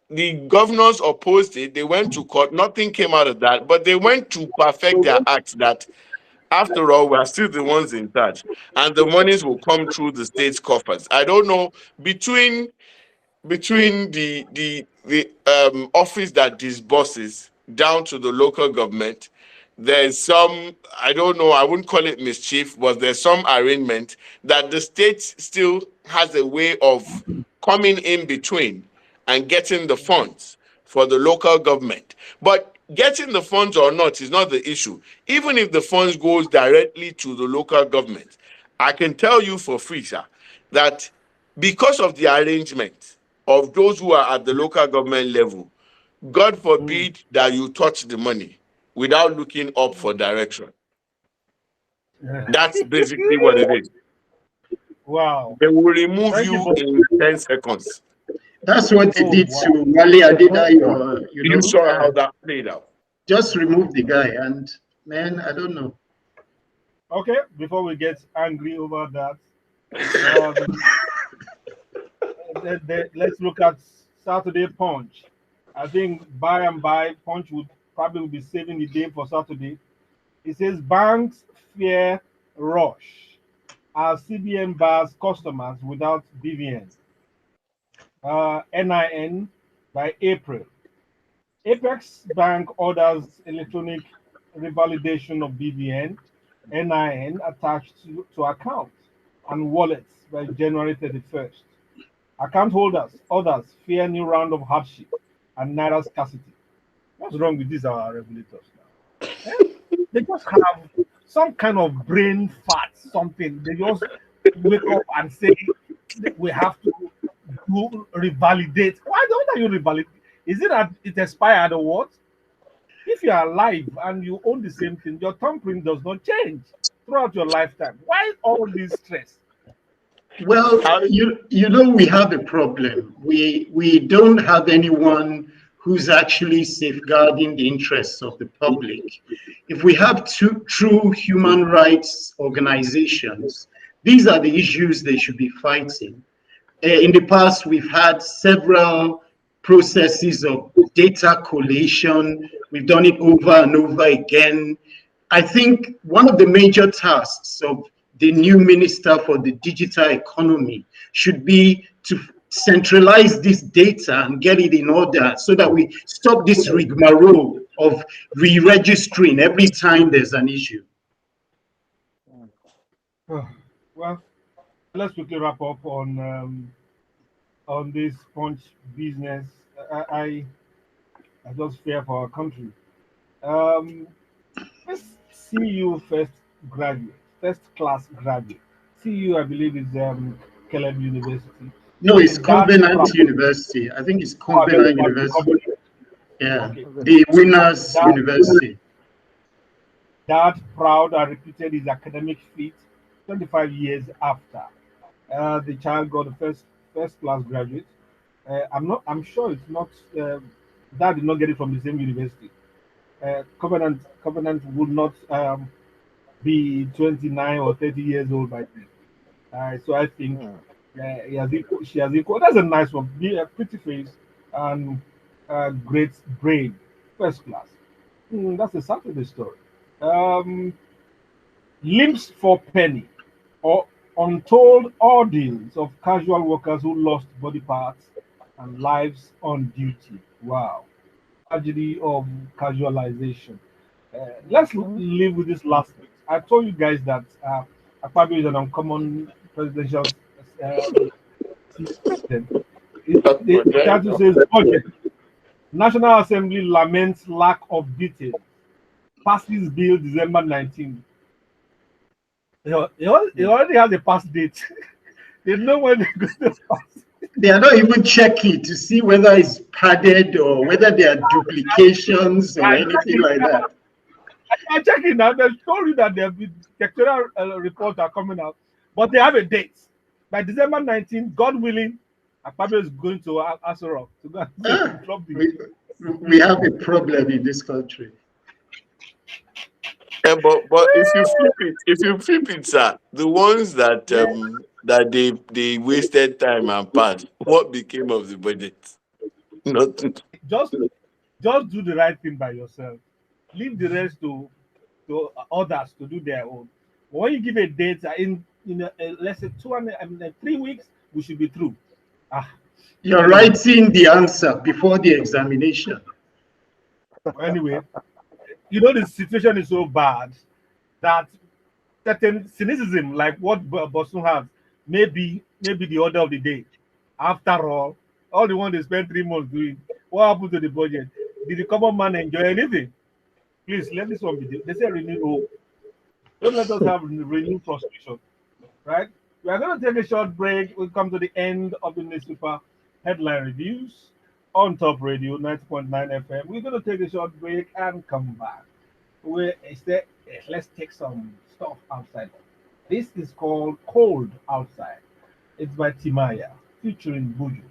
the governors opposed it. They went to court. Nothing came out of that. But they went to perfect their act that, after all, we are still the ones in charge. And the monies will come through the state's coffers. I don't know, between the office that disburses down to the local government, there's some, I don't know, I wouldn't call it mischief, but there's some arrangement that the state still has a way of coming in between and getting the funds for the local government. But getting the funds or not is not the issue. Even if the funds goes directly to the local government, I can tell you for free, sir, that because of the arrangement of those who are at the local government level, God Mm. forbid that you touch the money without looking up for direction. That's basically what it is. Wow. They will remove Thank you, you boss. in 10 seconds. That's what they Oh, did wow. to Wale Adedayo, You saw how that played out. just remove the guy. And man, I don't know. Okay, before we get angry over that, um, let's look at Saturday Punch. I think by and by, Punch would probably be saving the day for Saturday. It says banks fear rush as CBN bars customers without BVN. NIN by April. Apex Bank orders electronic revalidation of BVN, NIN attached to accounts and wallets by January 31st. Account holders, others fear new round of hardship and naira scarcity. What's wrong with these our regulators now? Eh? They just have some kind of brain fat, something. They just wake up and say we have to do revalidate. Why don't you revalidate? Is it that it expired or what? If you are alive and you own the same thing, your thumbprint does not change throughout your lifetime. Why all this stress? Well, How- you know we have a problem. We don't have anyone who's actually safeguarding the interests of the public. If we have true human rights organizations, these are the issues they should be fighting. In the past, we've had several processes of data collation. We've done it over and over again. I think one of the major tasks of the new minister for the digital economy should be to centralize this data and get it in order so that we stop this rigmarole of re-registering every time there's an issue. Well, let's quickly wrap up on this punch business. I just fear for our country. Um, let's CU first graduate, first class graduate. CU, I believe, is Caleb University. No, it's That Covenant proud. University. I think it's Oh, I beg your Covenant pardon, University. Covenant. Yeah, Okay, the winners that university. that proud and repeated his academic feat 25 years after the child got the first class graduate. I'm not. I'm sure it's not. Dad did not get it from the same university. Covenant would not be 29 or 30 years old by then. So I think he has equal, she has equal. That's a nice one. Be a pretty face and great brain, first class. That's a Saturday story. Um, Limps for penny, or untold ordeals of casual workers who lost body parts and lives on duty. Wow, tragedy of casualization. Let's live with this last bit. I told you guys that Akpabio is an uncommon presidential um, system. That's The for there, title says budget. National Assembly laments lack of details. Passes bill December 19th. He already has a pass date. They know when they're going to pass. They are not even checking to see whether it's padded or whether there are duplications or I anything check like it. that. I check it now. They told you that the sectoral reports are coming out, but they have a date. By December 19th, God willing, Akpabio is going to Asoro to go Ah, and drop the. we have a problem in this country. but if you flip it, sir, the ones that that they wasted time and passed, what became of the budget? Nothing. Just just do the right thing by yourself. Leave the rest to others to do their own. But when you give a date let's say 3 weeks, we should be through. Ah, You're anyway, writing the answer before the examination. anyway, the situation is so bad that certain cynicism, like what Boston has, maybe the order of the day. After all the one they spent 3 months doing, what happened to the budget? Did the common man enjoy anything? Please let this one be. They say renewed hope. Don't let us have renewed frustration, right? We are going to take a short break. We'll come to the end of the newspaper headline reviews on Top Radio 90.9 FM. We're going to take a short break and come back. Where is there? Let's take some stuff outside. This is called Cold Outside. It's by Timaya, featuring Buju.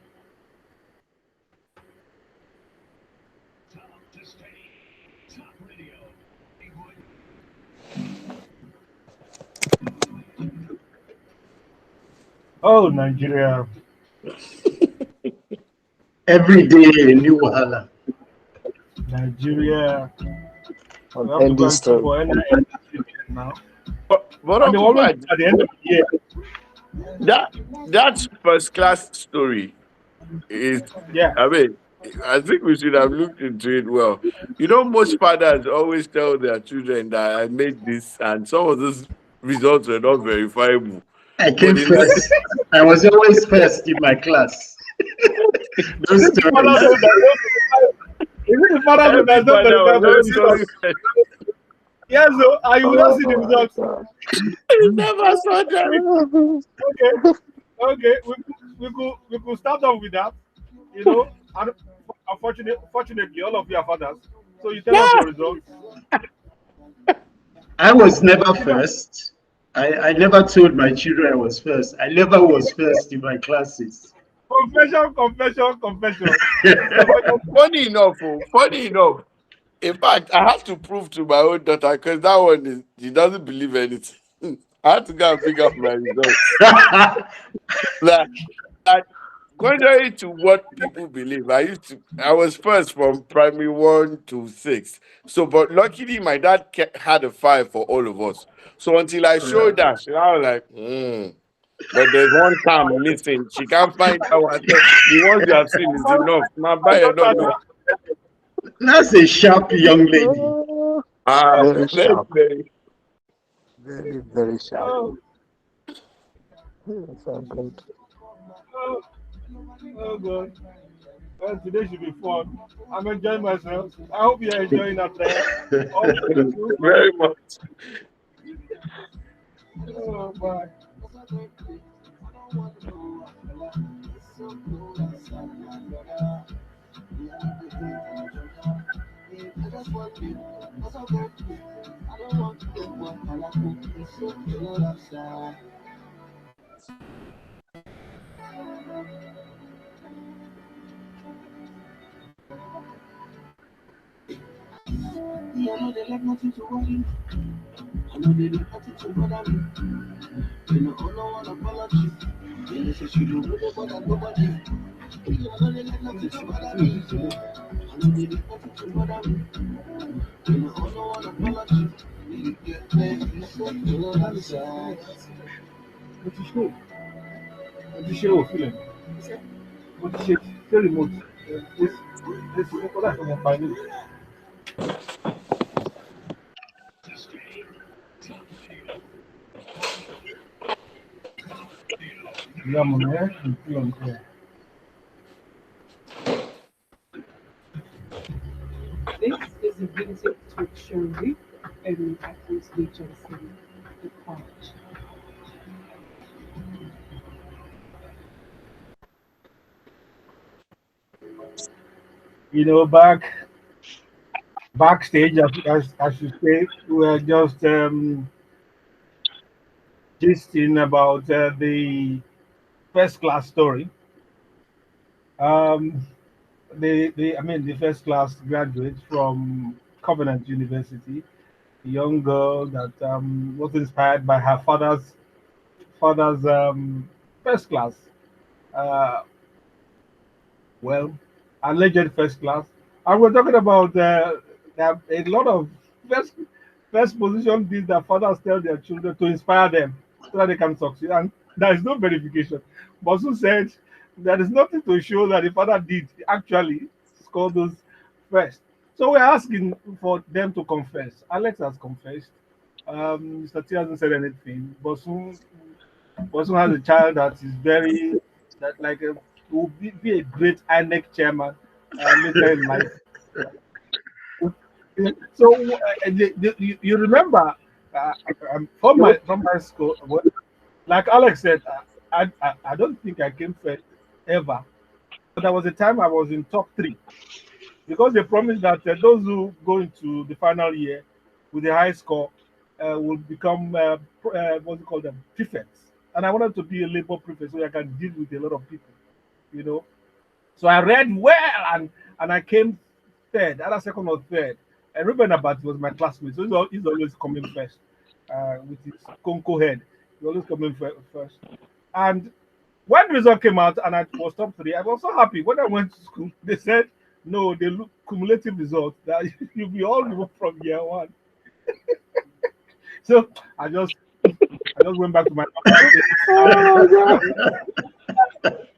Oh, Nigeria. Every day a new wahala. Nigeria. We On have to go ending and queue story. for NIN now. But And they Uncle always Fad, at the end of the year. that that first class story is, Yeah. I mean, I think we should have looked into it well. Most fathers always tell their children that I made this, and some of those results were not verifiable. I But came in that, first. I was always first in my class. Is Those it the father stories. zone that don't Is it the father zone every that don't father verify was for the always result? calling me. Yes, so and you will not see the Oh results. my He never saw them. God. Okay, okay, we could start off with that. And unfortunately, all of you are fathers, so you tell us your results. I was You never see that first. I never told my children I was first. I never was first in my classes. confession. This confession. Funny enough. In fact, I have to prove to my own daughter because that one is she doesn't believe anything. I had to go and bring up my results. That, that contrary to what people believe, I was first from primary 1 to 6. So, but luckily my dad had a 5 for all of us. So until I showed that, I was like, But there's one time missing. She can't find our the ones you have seen is enough. My I buyer thought don't that know. That's a sharp young lady. Oh, Ah, very very, sharp. very. Very, very sharp. oh, Yes, I'm good. oh, oh God. Well, today should be fun. I'm enjoying myself. I hope you're enjoying out there. All of you. Very much. Oh my. What you show? What you show? Feeling? What you show? Tell remote. This, what that's on your file. Yeah, man. Yeah. This is a vintage talk show with Akintunde-Johnson, the coach. Backstage, as you say, we were just gisting about the first class story. Um, the first class graduate from Covenant University, a young girl that was inspired by her father's first class. Uh, well, alleged first class. And we're talking about there a lot of first first position deeds that fathers tell their children to inspire them so that they can succeed. And there is no verification. Bosu said there is nothing to show that the father did actually score those first. So we're asking for them to confess. Alex has confessed. Mr. T hasn't said anything. Bosu has a child that is very that like a will be a great INEC chairman later in life. So you remember from my school, like Alex said, I don't think I came first ever, but there was a time I was in top three because they promised that those who go into the final year with a high score will become what's it called them prefects, and I wanted to be a labor prefect so I can deal with a lot of people, you know. So I read well and I came third, either second or third. And Ruben Abat was my classmate, so he's always coming first with his Conco head. He's always coming first. And when the result came out and I was top three, I was so happy. When I went to school, they said, no, they look cumulative results that you'll be all the way from year one. So I just went back to my Oh, God.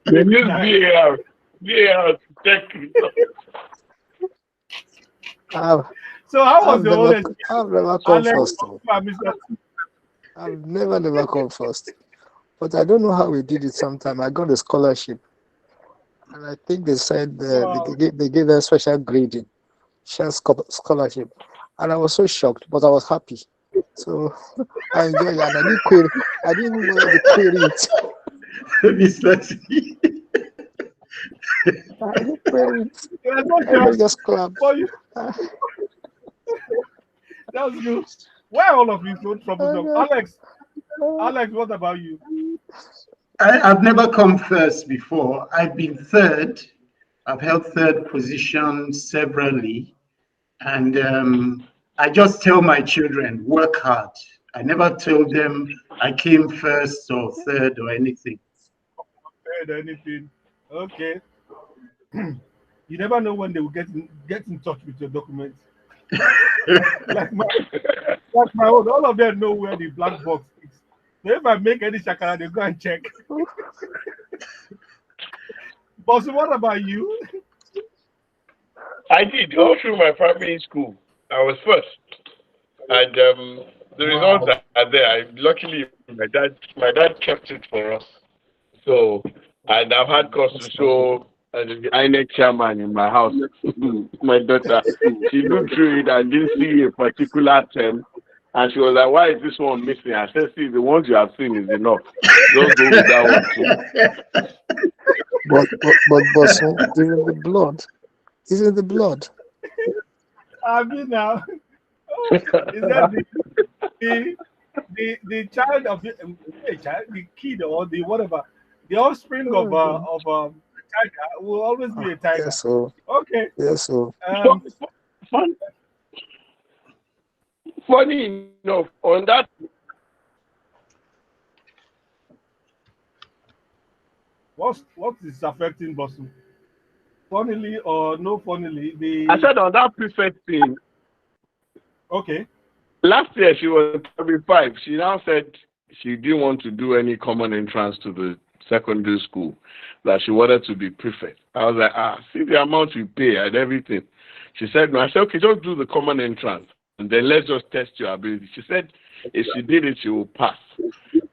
They use VAR. VAR to check results. I've, So how was I've your own never, experience? I've never come Alex, first. Though. Mr. I've never come first. But I don't know how we did it sometime. I got a scholarship. And I think they said Wow. they gave a special grading, share scholarship. And I was so shocked, but I was happy. So I enjoyed it. And I didn't query. I didn't even know to query it. Mr. T. I didn't query it. You are so Everybody shocked. just clapped. But you, Ah, that was good. Why all of you so troublesome? oh, Alex, God. Alex, what about you? I've never come first before. I've been third. I've held third position severally. And I just tell my children, work hard. I never told them I came first or third or anything. Heard anything? Okay. You never know when they will get in touch with your documents. Like my own, all of them know where the black box is. So if I make any shakara, they go and check. But so what about you? I did all through my primary school. I was first, and the results Wow. are there. Luckily, my dad kept it for us. So, and I've had cause to That's lovely. show the INEC chairman in my house. My daughter, she looked through it and didn't see a particular term. And she was like, "Why is this one missing?" I said, "See, the ones you have seen is enough. Just go with that one too." But Bosun is in the blood. Is in the blood. I mean now, is that the the child of the child, the kid or the whatever, the offspring of a tiger will always be a tiger. Yes, so Okay. yes, so Um. Fun, funny enough, on that, What is affecting Bosu? Funnily or no funnily, I the said on that prefect thing, okay. last year she was 35. She now said she didn't want to do any common entrance to the secondary school, that she wanted to be prefect. I was like, see the amount you pay and everything. She said, no. I said, okay, just do the common entrance and then let's just test your ability. She said, if she did it, she will pass.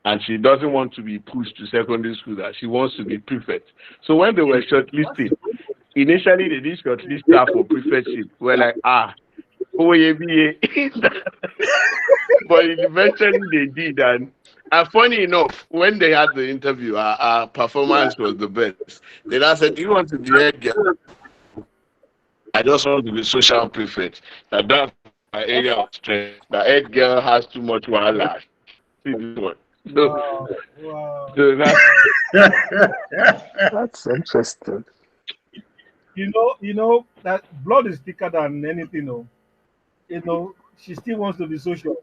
And she doesn't want to be pushed to secondary school, that she wants to be prefect. So when they were shortlisting, initially they did shortlist her for prefectship. We're like, oh, yeah, but eventually they did. And funny enough, when they had the interview, our performance was the best. Then I said, "Do you want to be head girl?" I just want to be social prefect. That's my area of strength. The head girl has too much wahala. See this one. So, Wow, wow, so that's wow. that's interesting. You know that blood is thicker than anything. Oh, she still wants to be social,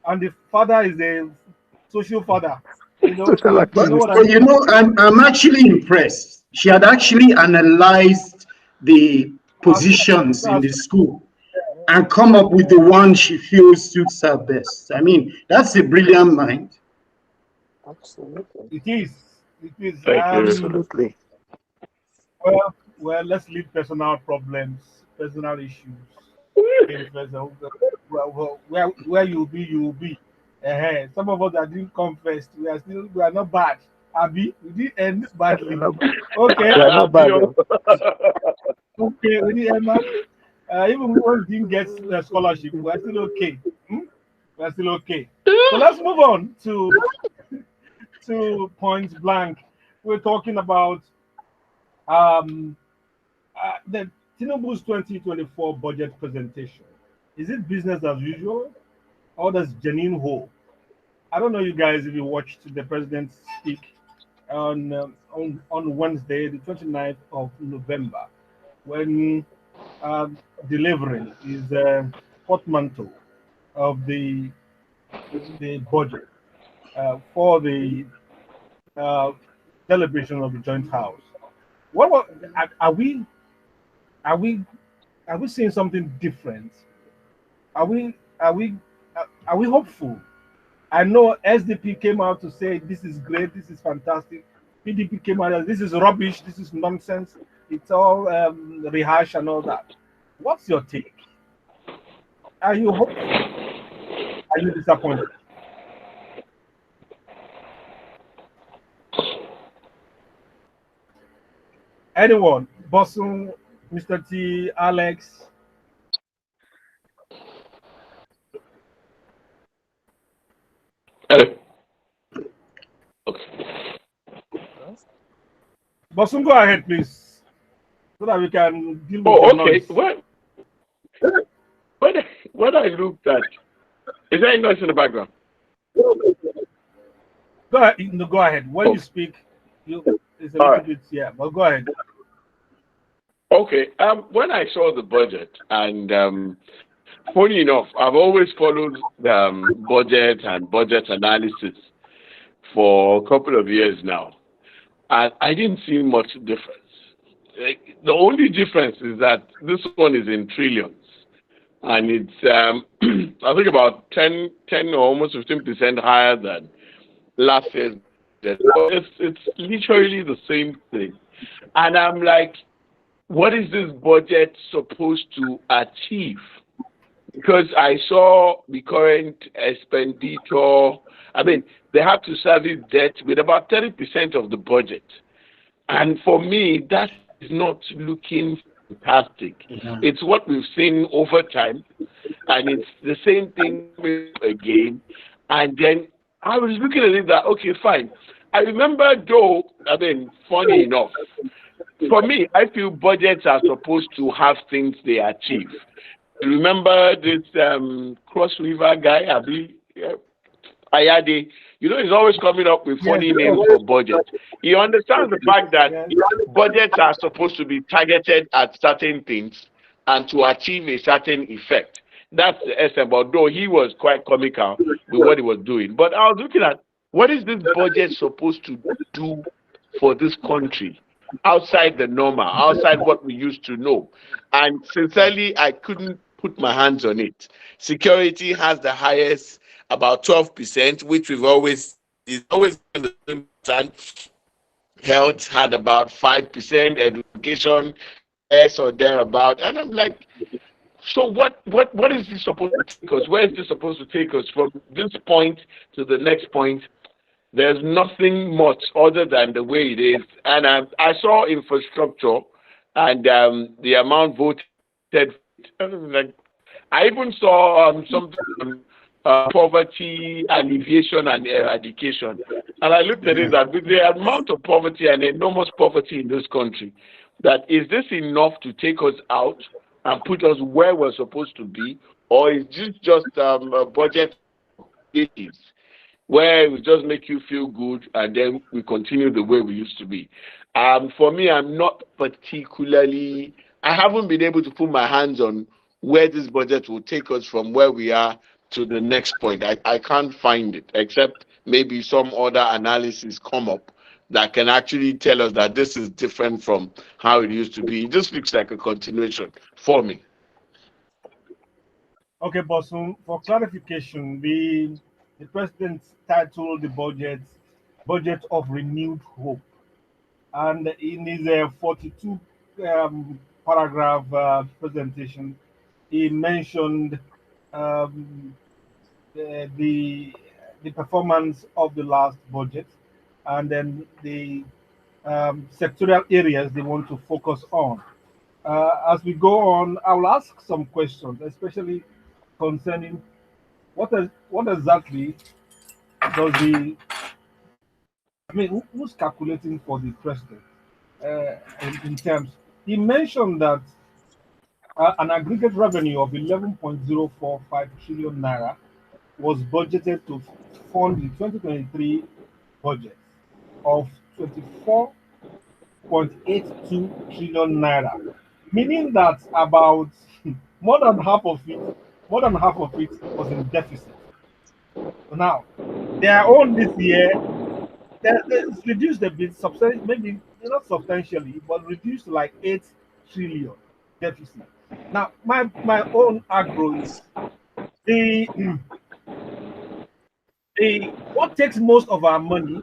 and the father is a social father. Social You know what I activist. But mean? I'm actually impressed. She had actually analyzed the As positions in as the school and come up with the one she feels suits her best. I mean, that's a brilliant mind. Absolutely. it is, it is. thank you. Absolutely. Well, let's leave personal problems, personal issues. Came first. Where you will be. Some of us that didn't come first, we are not bad. Abi, we didn't end We're badly. not, Okay, we're not bad though. okay, we didn't end badly. Even when we didn't get a scholarship, we're still okay. Hmm? We're still okay. So let's move on to point blank. We're talking about um the Tinubu's 2024 budget presentation. Is it business as usual or does Janine Ho? I don't know you guys if you watched the president speak on Wednesday, the 29th of November, when um, delivering his portmanteau of the budget for the uh, celebration of the joint house. Are we are we are we seeing something different? Are we are we are we hopeful? I know SDP came out to say this is great, this is fantastic. PDP came out as this is rubbish, this is nonsense. It's all rehash and all that. What's your take? Are you hopeful? Are you disappointed? Anyone? Bosun, Mr. T, Alex. Bosun, go ahead, please, so that we can deal with your Oh, okay. noise. When, when I looked at, is there any noise in the background? Go ahead. No, go ahead. When you Oh, speak, it's a all little right. bit, yeah, but go ahead. Okay. When I saw the budget, and funny enough, I've always followed budget and budget analysis for a couple of years now, and I didn't see much difference. The only difference is that this one is in trillions, and it's I think about 10 or almost 15% higher than last year's budget. But it's literally the same thing. And I'm like, what is this budget supposed to achieve? Because I saw the current expenditure. I mean, they have to service debt with about 30% of the budget. And for me, that is not looking fantastic. Yeah. It's what we've seen over time, and it's the same thing again. And then I was looking at it that, okay, fine. I remember, though, I mean, funny enough, for me, I feel budgets are supposed to have things they achieve. Remember this Cross River guy, Abi Ayade? You know, he's always coming up with Yes, funny names for budget. He understands the fact that yes, budgets are supposed to be targeted at certain things and to achieve a certain effect. That's the essence. Although he was quite comical with what he was doing, but I was looking at what is this budget supposed to do for this country outside the normal, outside what we used to know. And sincerely, I couldn't put my hands on it. Security has the highest, about 12%, which we've always is always been the same percent. Health had about 5%, education less or thereabout. And I'm like, so what is this supposed to take us? Where is this supposed to take us from this point to the next point? There's nothing much other than the way it is. And I saw infrastructure and the amount voted. Like, I even saw something on poverty alleviation and eradication. And I looked at it that with the amount of poverty and enormous poverty in this country, that is this enough to take us out and put us where we're supposed to be? Or is this just a budget issues where we just make you feel good and then we continue the way we used to be? For me, I'm not particularly, I haven't been able to put my hands on where this budget will take us from where we are to the next point. I can't find it, except maybe some other analysis come up that can actually tell us that this is different from how it used to be. It just looks like a continuation for me. okay, Bosun, for clarification, the president titled the budget of renewed hope, and in his 42 paragraph presentation, he mentioned um, the the performance of the last budget, and then the sectorial areas they want to focus on. As we go on, I will ask some questions, especially concerning what exactly does the I mean who's calculating for the president in terms. He mentioned that an aggregate revenue of 11.045 trillion naira was budgeted to fund the 2023 budget of 24.82 trillion naira, meaning that about more than half of it, more than half of it was in deficit. Now, their own this year, it's reduced a bit, maybe not substantially, but reduced to like 8 trillion deficit. Now, my own agro is the the what takes most of our money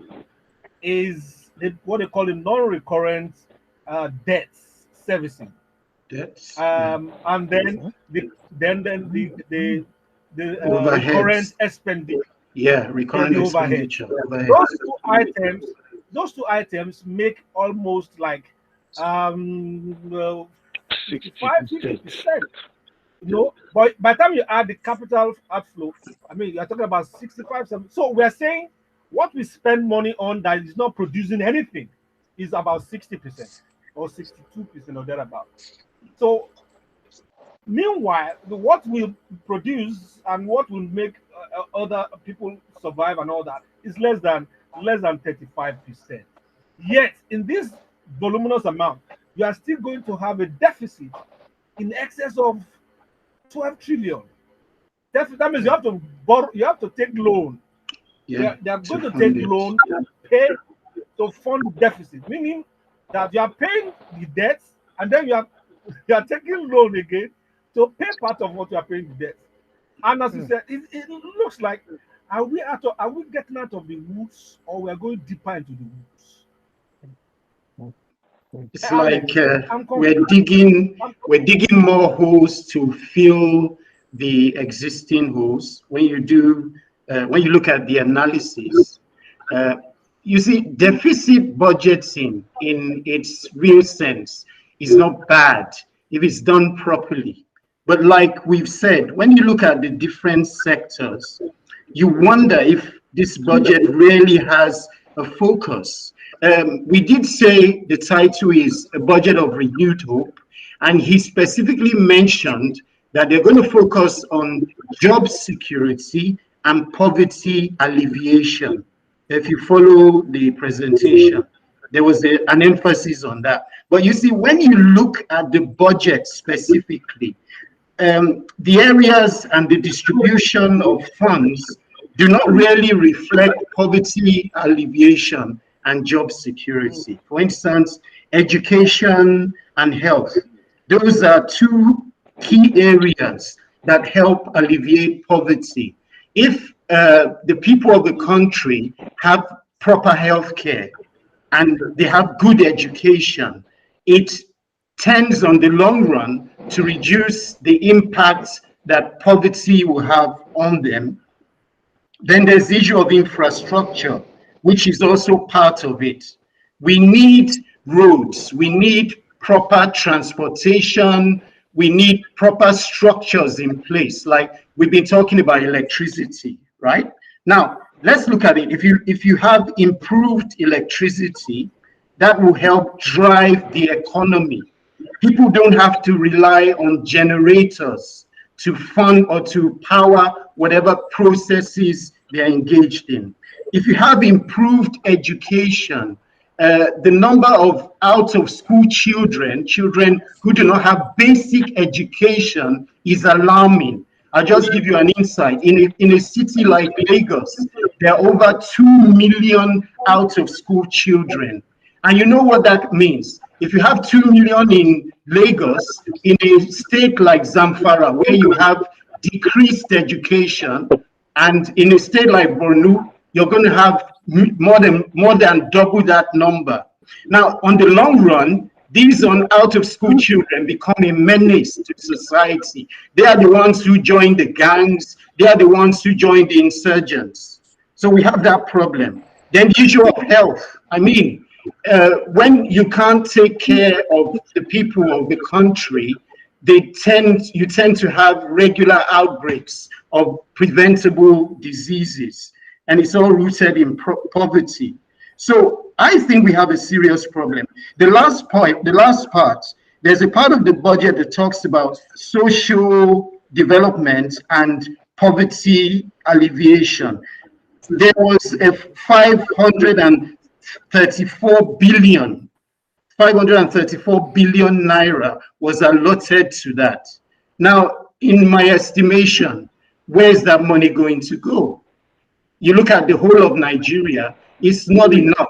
is what they call the non-recurrent debt servicing, That's and then the recurrent overheads. expenditure, Yeah, yeah, recurrent the overhead. expenditure. Overheads. Those two items, those two items make almost like well, 55, 50 60%. percent. But by the time you add the capital outflow, I mean, you're talking about 65, 70. So we're saying what we spend money on that is not producing anything is about 60% or 62% or thereabout. So meanwhile, what will produce and what will make other people survive and all that is less than 35%. Yet in this voluminous amount, you are still going to have a deficit in excess of 12 trillion. That means you have to borrow, you have to take loan. Yeah, They are to going to fund take it. loan to pay to fund deficit, meaning that you are paying the debt and then you are taking loan again to pay part of what you are paying the debt. And as you said, it looks like are we getting out of the woods, or we are going deeper into the woods? It's Alex, like I'm confused. I'm, we're digging more holes to fill the existing holes. When you look at the analysis, uh, you see, deficit budgeting in its real sense is not bad if it's done properly. But like we've said, when you look at the different sectors, you wonder if this budget really has a focus. We did say the title is A Budget of Renewed Hope, and he specifically mentioned that they're going to focus on job security and poverty alleviation. If you follow the presentation, there was an emphasis on that. But you see, when you look at the budget specifically, the areas and the distribution of funds do not really reflect poverty alleviation and job security. For instance, education and health. Those are two key areas that help alleviate poverty. If the people of the country have proper health care and they have good education, it tends on the long run to reduce the impact that poverty will have on them. Then there's the issue of infrastructure, which is also part of it. We need roads, we need proper transportation, we need proper structures in place. Like we've been talking about electricity, right? Now, let's look at it. If you have improved electricity, that will help drive the economy. People don't have to rely on generators to fund or to power whatever processes they're engaged in. If you have improved education, the number of out of school children who do not have basic education is alarming. I'll just give you an insight. In a city like Lagos, there are over 2 million out of school children. And you know what that means? If you have 2 million in Lagos, in a state like Zamfara, where you have decreased education, and in a state like Borno, you're going to have more than double that number. Now, on the long run, these out of school children become a menace to society. They are the ones who join the gangs, they are the ones who join the insurgents. So we have that problem. Then the issue of health. I mean, when you can't take care of the people of the country, you tend to have regular outbreaks of preventable diseases, and it's all rooted in poverty. So I think we have a serious problem. The last part, there's a part of the budget that talks about social development and poverty alleviation. There was a 534 billion naira was allotted to that. Now, in my estimation, where's that money going to go? You look at the whole of Nigeria, it's not enough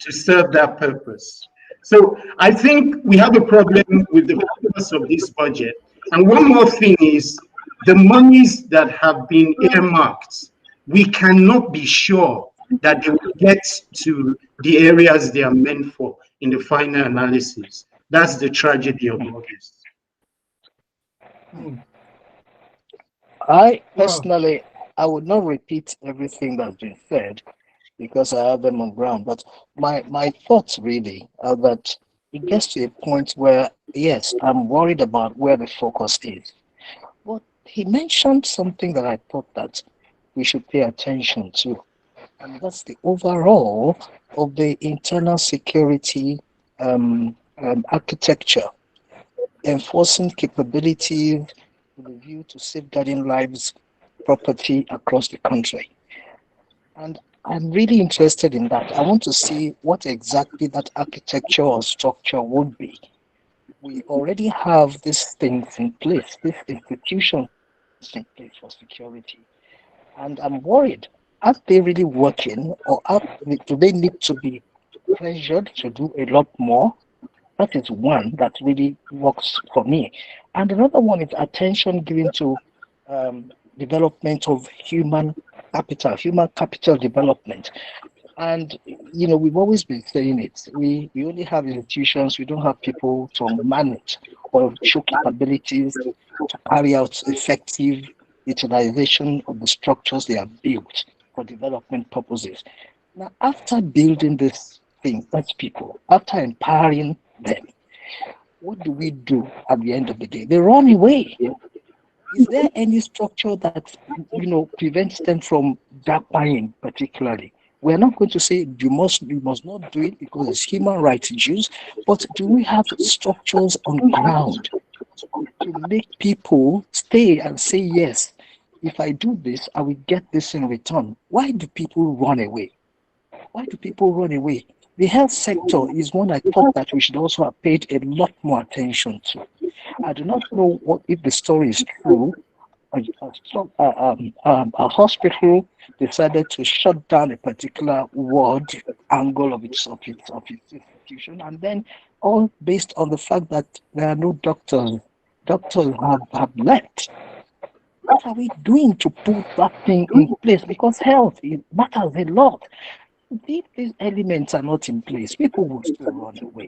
to serve that purpose. So I think we have a problem with the purpose of this budget. And one more thing is the monies that have been earmarked, we cannot be sure that they will get to the areas they are meant for in the final analysis. That's the tragedy of all this. I Wow. personally, I would not repeat everything that's been said because I have them on ground. But my thoughts really are that it gets to a point where, yes, I'm worried about where the focus is. But he mentioned something that I thought that we should pay attention to, and that's the overall of the internal security architecture, enforcing capabilities with a view to safeguarding lives, property across the country. And I'm really interested in that. I want to see what exactly that architecture or structure would be. We already have these things in place, these institutions in place for security. And I'm worried, are they really working, or do they need to be pressured to do a lot more? That is one that really works for me. And another one is attention given to development of human capital, human capital development. And we've always been saying it. We only have institutions, we don't have people to manage or show capabilities to carry out effective utilization of the structures they have built for development purposes. Now, after building this thing, that's people, after empowering them, what do we do at the end of the day? They run away. Is there any structure that prevents them from that buying particularly? We're not going to say you must not do it because it's human rights issues, but do we have structures on ground to make people stay and say yes? If I do this, I will get this in return. Why do people run away? Why do people run away? The health sector is one I thought that we should also have paid a lot more attention to. I do not know what if the story is true. A hospital decided to shut down a particular ward angle of its institution, and then all based on the fact that there are no doctors. Doctors have left. What are we doing to put that thing in place? Because health it matters a lot. If these elements are not in place, people will still run away.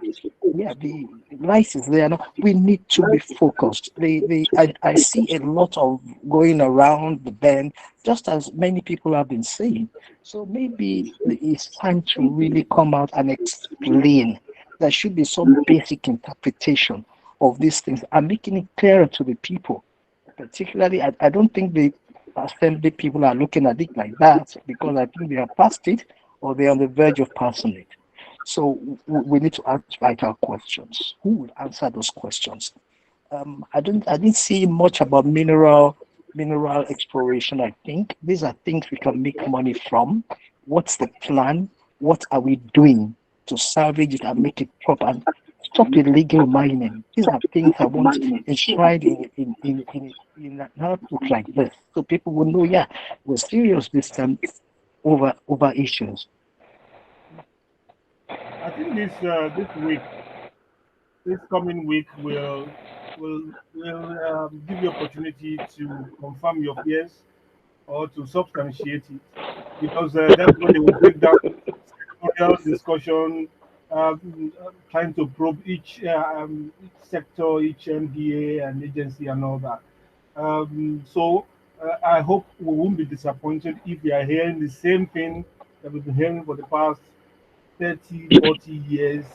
Yeah, the light is there. No, we need to be focused. I see a lot of going around the bend, just as many people have been saying. So maybe it's time to really come out and explain. There should be some basic interpretation of these things and making it clearer to the people. Particularly, I don't think the assembly people are looking at it like that because I think they are past it or they're on the verge of passing it. So we need to ask vital questions. Who will answer those questions? I didn't see much about mineral exploration. I think these are things we can make money from. What's the plan? What are we doing to salvage it and make it proper and stop illegal mining? These are things I want enshrined in an outlook like this, so people will know. Yeah, we're serious this time over issues. I think this week, this coming week will give you opportunity to confirm your fears or to substantiate it, because that's when they will break down sectorial discussion, trying to probe each sector, each MDA and agency and all that. So I hope we won't be disappointed if we are hearing the same thing that we've been hearing for the past 30, 40 years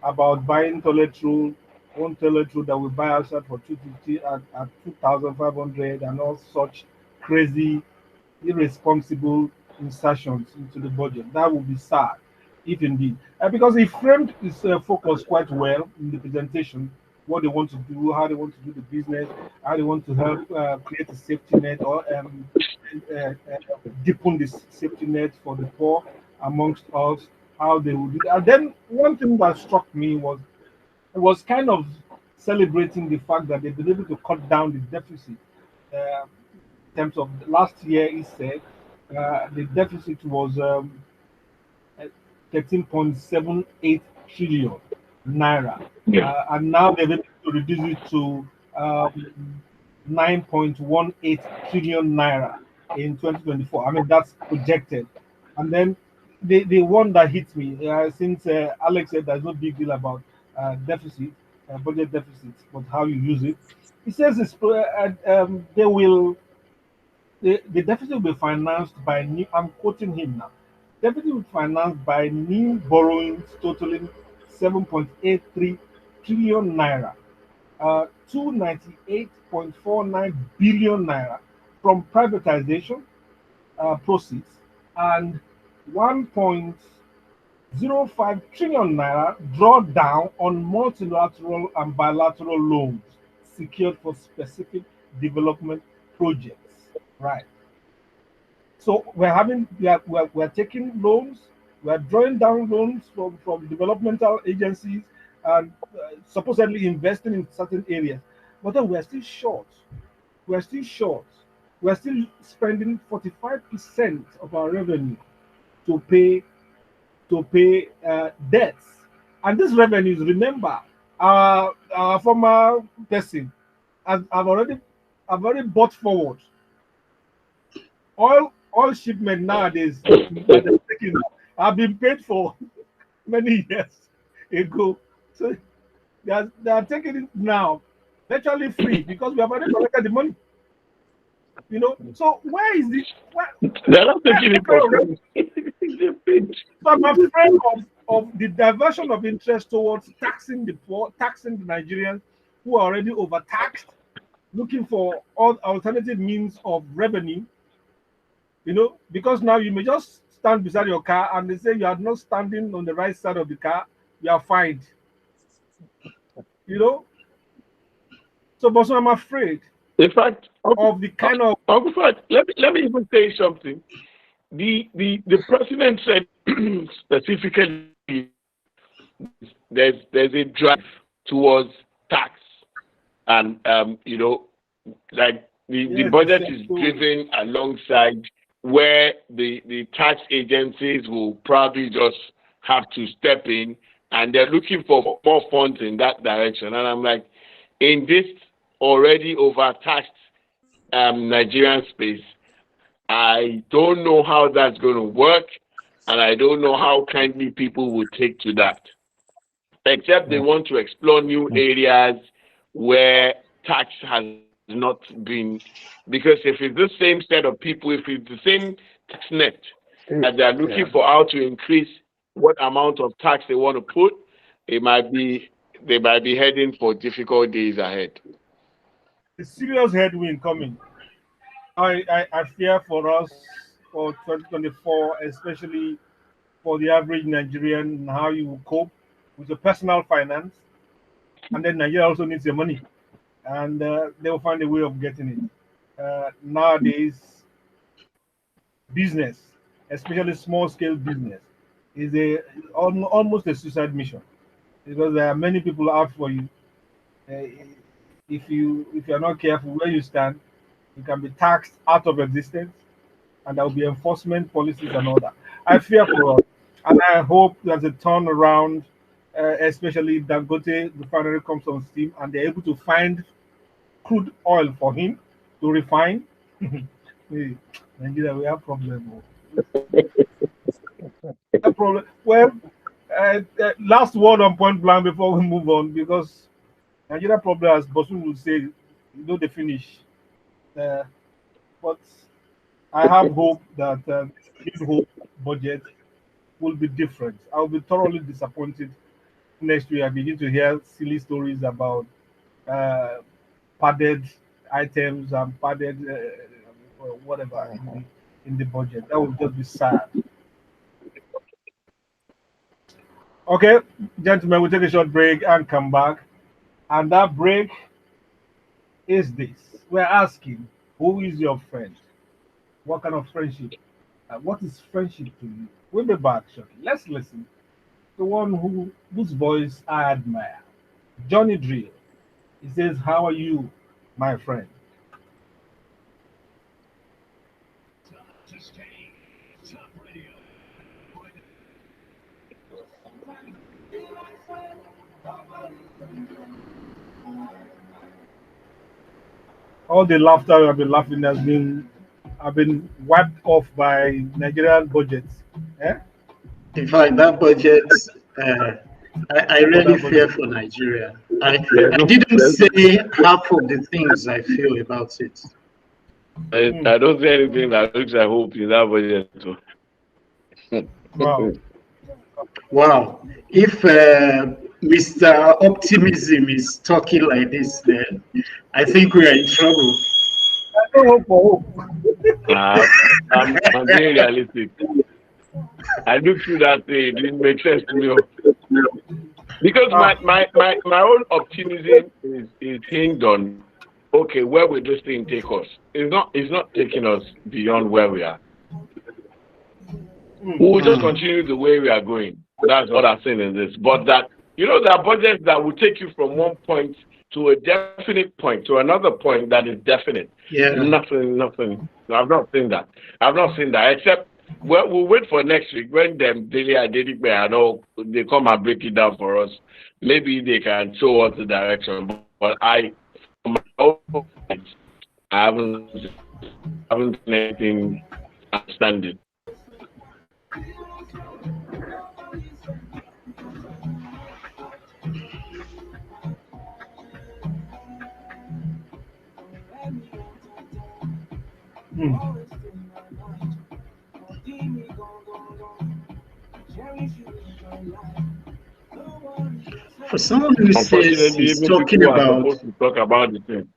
about buying toilet roll, one toilet roll that we buy outside for 250 at 2,500 and all such crazy, irresponsible insertions into the budget. That would be sad, if indeed. Because he framed his focus quite well in the presentation, what they want to do, how they want to do the business, how they want to help create a safety net or deepen the safety net for the poor amongst us, how they would do that. And then one thing that struck me was it was kind of celebrating the fact that they've been able to cut down the deficit. In terms of last year, he said the deficit was 13.78 trillion naira, Yeah. and now they've been able to reduce it to 9.18 trillion naira in 2024. I mean, that's projected. And then the one that hits me, since Alex said there's no big deal about deficit, budget deficit, but how you use it. He says they will the deficit will be financed by new. I'm quoting him now. Deficit will be financed by new borrowings totaling 7.83 trillion naira, 298.49 billion naira from privatization proceeds, and 1.05 trillion naira draw down on multilateral and bilateral loans secured for specific development projects. Right. So we're taking loans, we're drawing down loans from developmental agencies and supposedly investing in certain areas, but then we're still short. We're still short. We're still spending 45% of our revenue to pay debts, and these revenues. Remember, our former person, I've already bought forward oil all shipment nowadays that they're taking have been paid for many years ago. So they are taking it now, virtually free because we have already collected the money. So where is the They're not taking it what for kind of free. They paid. So I'm afraid of the diversion of interest towards taxing the poor, taxing the Nigerians who are already overtaxed, looking for all alternative means of revenue. Because now you may just stand beside your car and they say you are not standing on the right side of the car, you are fined. You know. But so I'm afraid In fact, of the kind of Uncle Fred, let me even say something. The president said specifically there's a drive towards tax, and like the yes, budget is essential. driven alongside where the tax agencies will probably just have to step in, and they're looking for more funds in that direction. And I'm like, in this already overtaxed Nigerian space, I don't know how that's going to work, and I don't know how kindly people will take to that, except they want to explore new areas where tax has not been. Because if it's the same set of people, if it's the same tax net, and they're looking for how to increase what amount of tax they want to put, they might be heading for difficult days ahead. A serious headwind coming. I fear for us for 2024, especially for the average Nigerian, and how you will cope with your personal finance. And then Nigeria also needs your money, and they will find a way of getting it. Nowadays, business, especially small scale business, is almost a suicide mission because there are many people out for you. Uh, if you're not careful where you stand, you can be taxed out of existence, and there will be enforcement policies and all that. I fear for us, and I hope there's a turnaround, especially if Dangote refinery comes on steam and they're able to find crude oil for him to refine. Hey, Nigeria, we have problem. A problem. Well, last word on point blank before we move on, because Nigeria problem, as Bosun would say, they finish. Uh, but I have hope that New Hope budget will be different. I'll be thoroughly disappointed next year. I begin to hear silly stories about uh, padded items and padded whatever in the budget. That would just be sad. Okay, gentlemen, we'll take a short break and come back. And that break is this. We're asking, who is your friend? What kind of friendship? What is friendship to you? We'll be back shortly. Let's listen to one whose voice I admire. Johnny Drill. He says, "How are you, my friend?" All the laughter I've been laughing has been have been wiped off by Nigerian budgets. Eh? In fact, that budget, uh, I For really that fear budget. for Nigeria. I, There's I no, didn't there's, say half of the things I feel about it. Hmm. I don't see anything that looks like hope in that budget. So. Wow. Wow. If Mr. Optimism is talking like this, then I think we are in trouble. I don't hope for hope. uh, I'm being realistic. I looked through that thing, it didn't make sense to me. Because Ah, my own optimism is hinged on, okay, where will this thing take us? It's not taking us beyond where we are. hmm. We will just Mm. continue the way we are going. That's what I'm saying in this. But that, there are budgets that will take you from one point to a definite point to another point that is definite. Yeah. Nothing. No, I've not seen that. I've not seen that. Except we'll wait for next week when them daily identity and all they come and break it down for us. Maybe they can show us the direction. But from my own, I haven't seen anything understanding. For someone who says Unfortunately, he's even talking people who are about supposed to talk about the thing.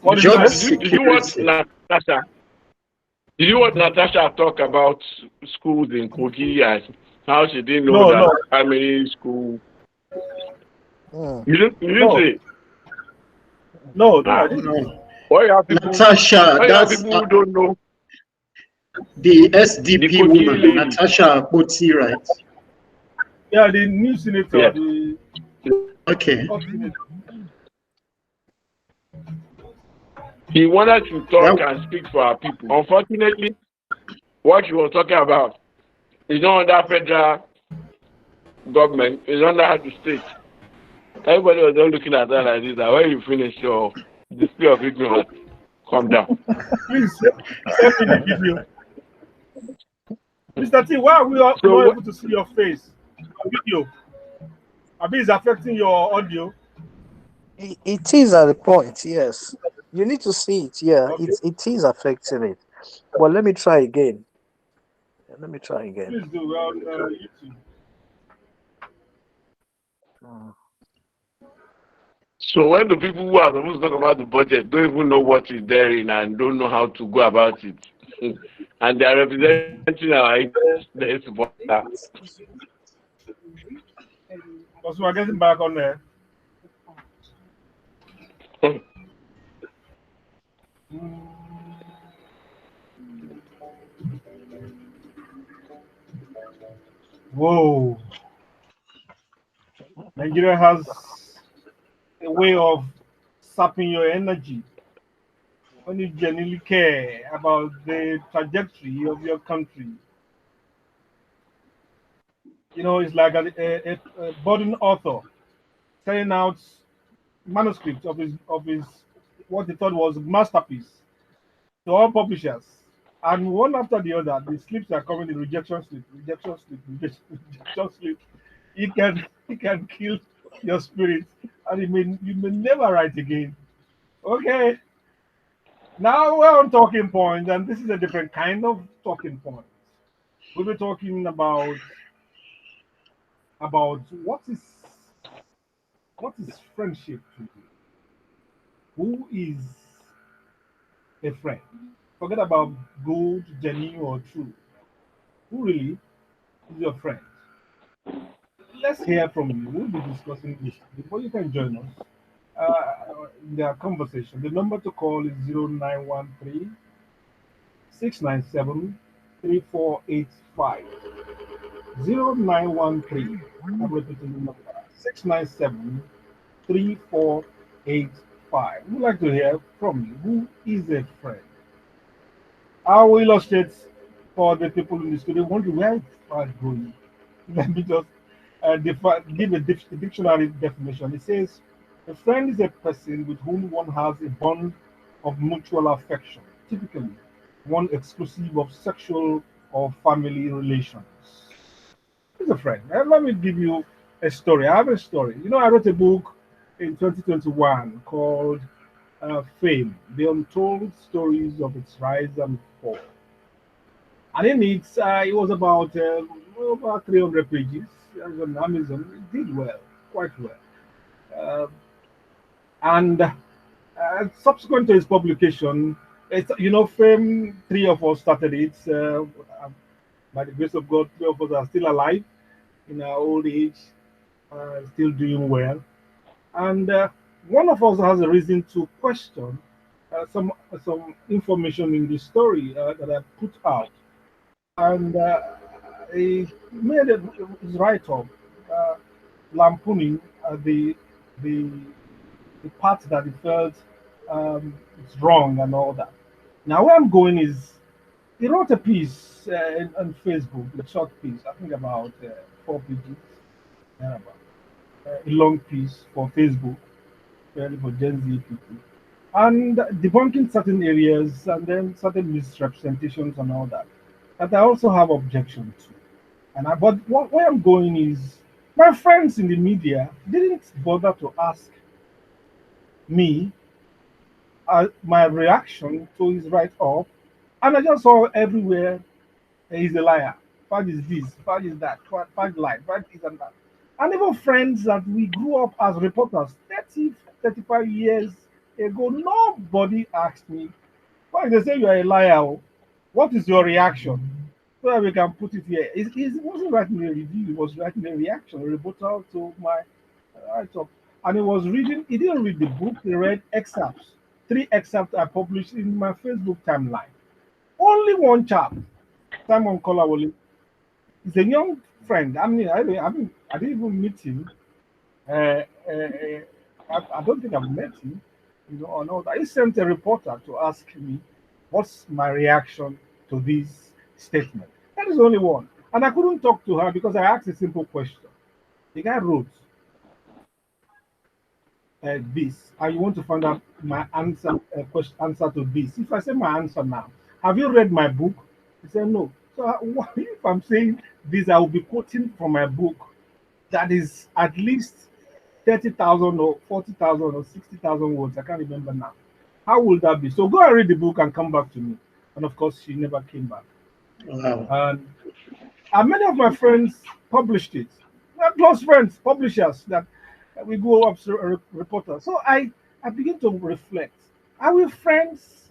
What did you job say? Did you watch security, Natasha? Did you watch Natasha talk about schools in Kogi and how she didn't know No, that no, primary school? Mm. You didn't no, see? no, I Ah, didn't. why you have people? Natasha, Why you have that's people who don't know the the SDP Kogi woman, lady? Natasha Akpoti, right? Yeah, the new senator, Yes. the Okay. top senator. He wanted to talk That and speak for our people. Unfortunately, what she was talking about is not under federal government, it's under the state. Everybody was just looking at her like this. That when you finish your display of ignorance, calm down. Please send me the video. Mr. T, why are we not So able to see your face? Your video. Abi is affecting your audio. It is at the point, yes. You need to see it, yeah. Okay. It is affecting it. But let me try again. Let me try again. Please do on YouTube. Mm. So when the people who are supposed to talk about the budget don't even know what is therein and don't know how to go about it, and they are representing our interests, Because we are getting back on there. Whoa. Nigeria has a way of sapping your energy when you genuinely care about the trajectory of your country. You know, it's like a budding author sending out manuscript of his what he thought was masterpiece to all publishers. And one after the other, the slips are coming in rejection slip, rejection slip, rejection slip. It can kill your spirit, and you may never write again. Okay, now we're on talking points, and this is a different kind of talking point. We'll be talking about what is friendship to you? Who is a friend? Forget about good, genuine, or true. Who really is your friend? Let's hear from you. We'll be discussing this before you can join us in the conversation. The number to call is 0913 697 3485. 0913. I'm repeating the number 697 3485. We'd like to hear from you. Who is a friend? I will illustrate for the people in the studio wondering where it's going. Let me just give a dictionary definition. It says a friend is a person with whom one has a bond of mutual affection, typically one exclusive of sexual or family relations. He's a friend. And let me give you a story. I have a story. You know, I wrote a book in 2021 called Fame, The Untold Stories of Its Rise and Fall. And in it was about over 300 pages. It was on Amazon. It did well, quite well. Uh, and subsequent to its publication, Fame, three of us started it. By the grace of God, three of us are still alive in our old age, still doing well. And one of us has a reason to question some information in the story that I put out, and he made a write up lampooning the the part that he felt it's wrong and all that. Now where I'm going is he wrote a piece on Facebook, a short piece, I think about 4 pages, about a long piece for Facebook, really for Gen Z people. and debunking certain areas and then certain misrepresentations and all that. That I also have objection to. But where I'm going is my friends in the media didn't bother to ask me my reaction to his write up, and I just saw everywhere he's a liar. Fad is this, Fad is that, Fad lied, Fad is and that. And even friends that we grew up as reporters 30, 35 years ago, nobody asked me, why they say you are a liar? Oh, what is your reaction? So that we can put it here. It wasn't writing a review, it was writing a reaction, a rebuttal to my write up. And he didn't read the book, he read excerpts. Three excerpts I published in my Facebook timeline. Only one chap, Simon Kolawole. He's a young friend. I didn't even meet him. Uh, uh, uh, I don't think I've met him, or not. I sent a reporter to ask me what's my reaction to this statement. That is only one. And I couldn't talk to her because I asked a simple question. The guy wrote this, and you want to find out my answer to this. If I say my answer now, have you read my book? He said no. So if I'm saying this, I will be quoting from my book that is at least 30,000 or 40,000 or 60,000 words. I can't remember now. How will that be? So go and read the book and come back to me. And of course, she never came back. Wow. And many of my friends published it. My close friends, publishers that we go up to reporters. So I begin to reflect. Are we friends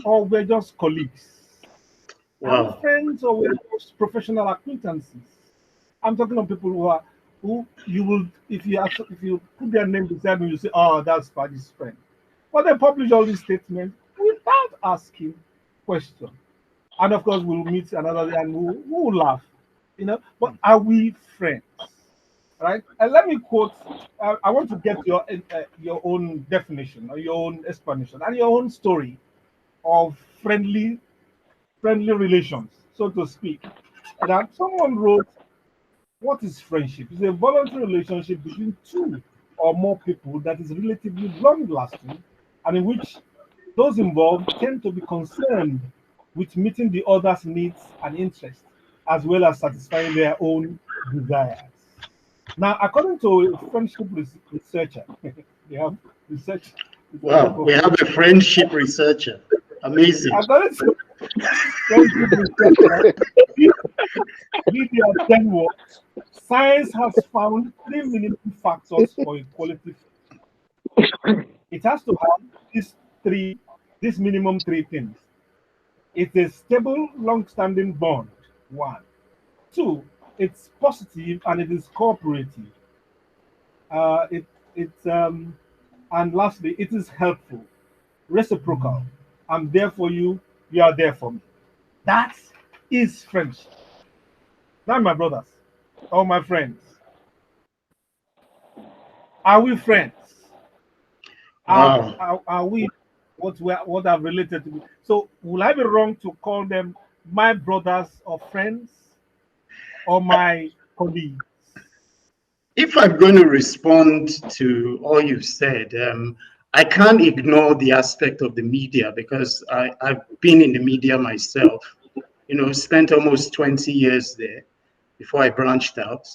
or we're just colleagues? Are we Wow. friends or we're just professional acquaintances? I'm talking of people who you will if you put their name beside me, you say, oh, that's Paddy's friend. But they publish all these statements without asking questions. And of course, we'll meet another day and we'll laugh. But are we friends? Right? And let me quote. I want to get your own definition or your own explanation and your own story of friendly relations, so to speak. And that someone wrote, "What is friendship? It's a voluntary relationship between two or more people that is relatively long-lasting, and in which those involved tend to be concerned with meeting the other's needs and interests, as well as satisfying their own desires." Now, according to a friendship researcher, they have research researcher Wow. for We have a friendship. friendship researcher. Amazing. According to friendship researcher, Lydia Denworth, science has found three minimum factors for a quality. It has to have three, these minimum three things. It's a stable, long-standing bond. One. Two, it's positive and it is cooperative. Uh, it it's and lastly, it is helpful, reciprocal. I'm there for you, you are there for me. That is friendship. Now, my brothers, all my friends, are we friends? Wow. Are we what are related to me? So, will I be wrong to call them my brothers or friends or my colleagues? If I'm going to respond to all you've said, I can't ignore the aspect of the media because I've been in the media myself, spent almost 20 years there before I branched out.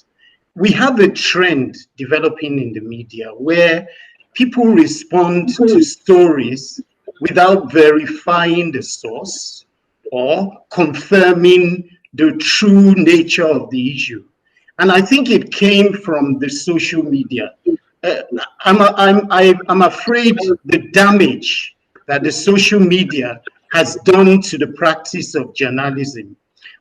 We have a trend developing in the media where people respond to stories without verifying the source or confirming the true nature of the issue. And I think it came from the social media. Uh, I'm afraid the damage that the social media has done to the practice of journalism,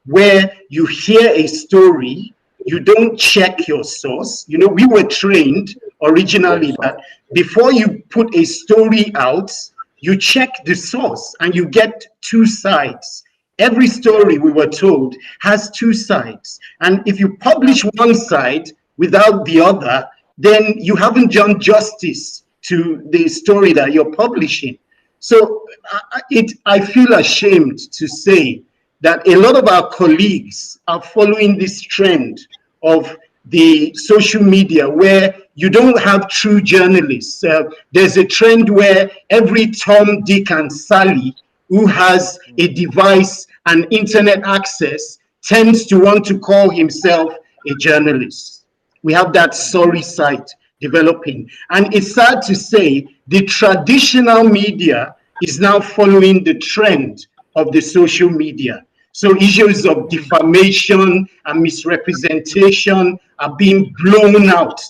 where you hear a story, you don't check your source. We were trained originally Yes. that before you put a story out, you check the source and you get two sides. Every story, we were told, has two sides. And if you publish one side without the other, then you haven't done justice to the story that you're publishing. So I feel ashamed to say that a lot of our colleagues are following this trend of the social media where you don't have true journalists. There's a trend where every Tom, Dick, and Sally who has a device and internet access tends to want to call himself a journalist. We have that sorry side developing. And it's sad to say the traditional media is now following the trend of the social media. So issues of defamation and misrepresentation are being blown out,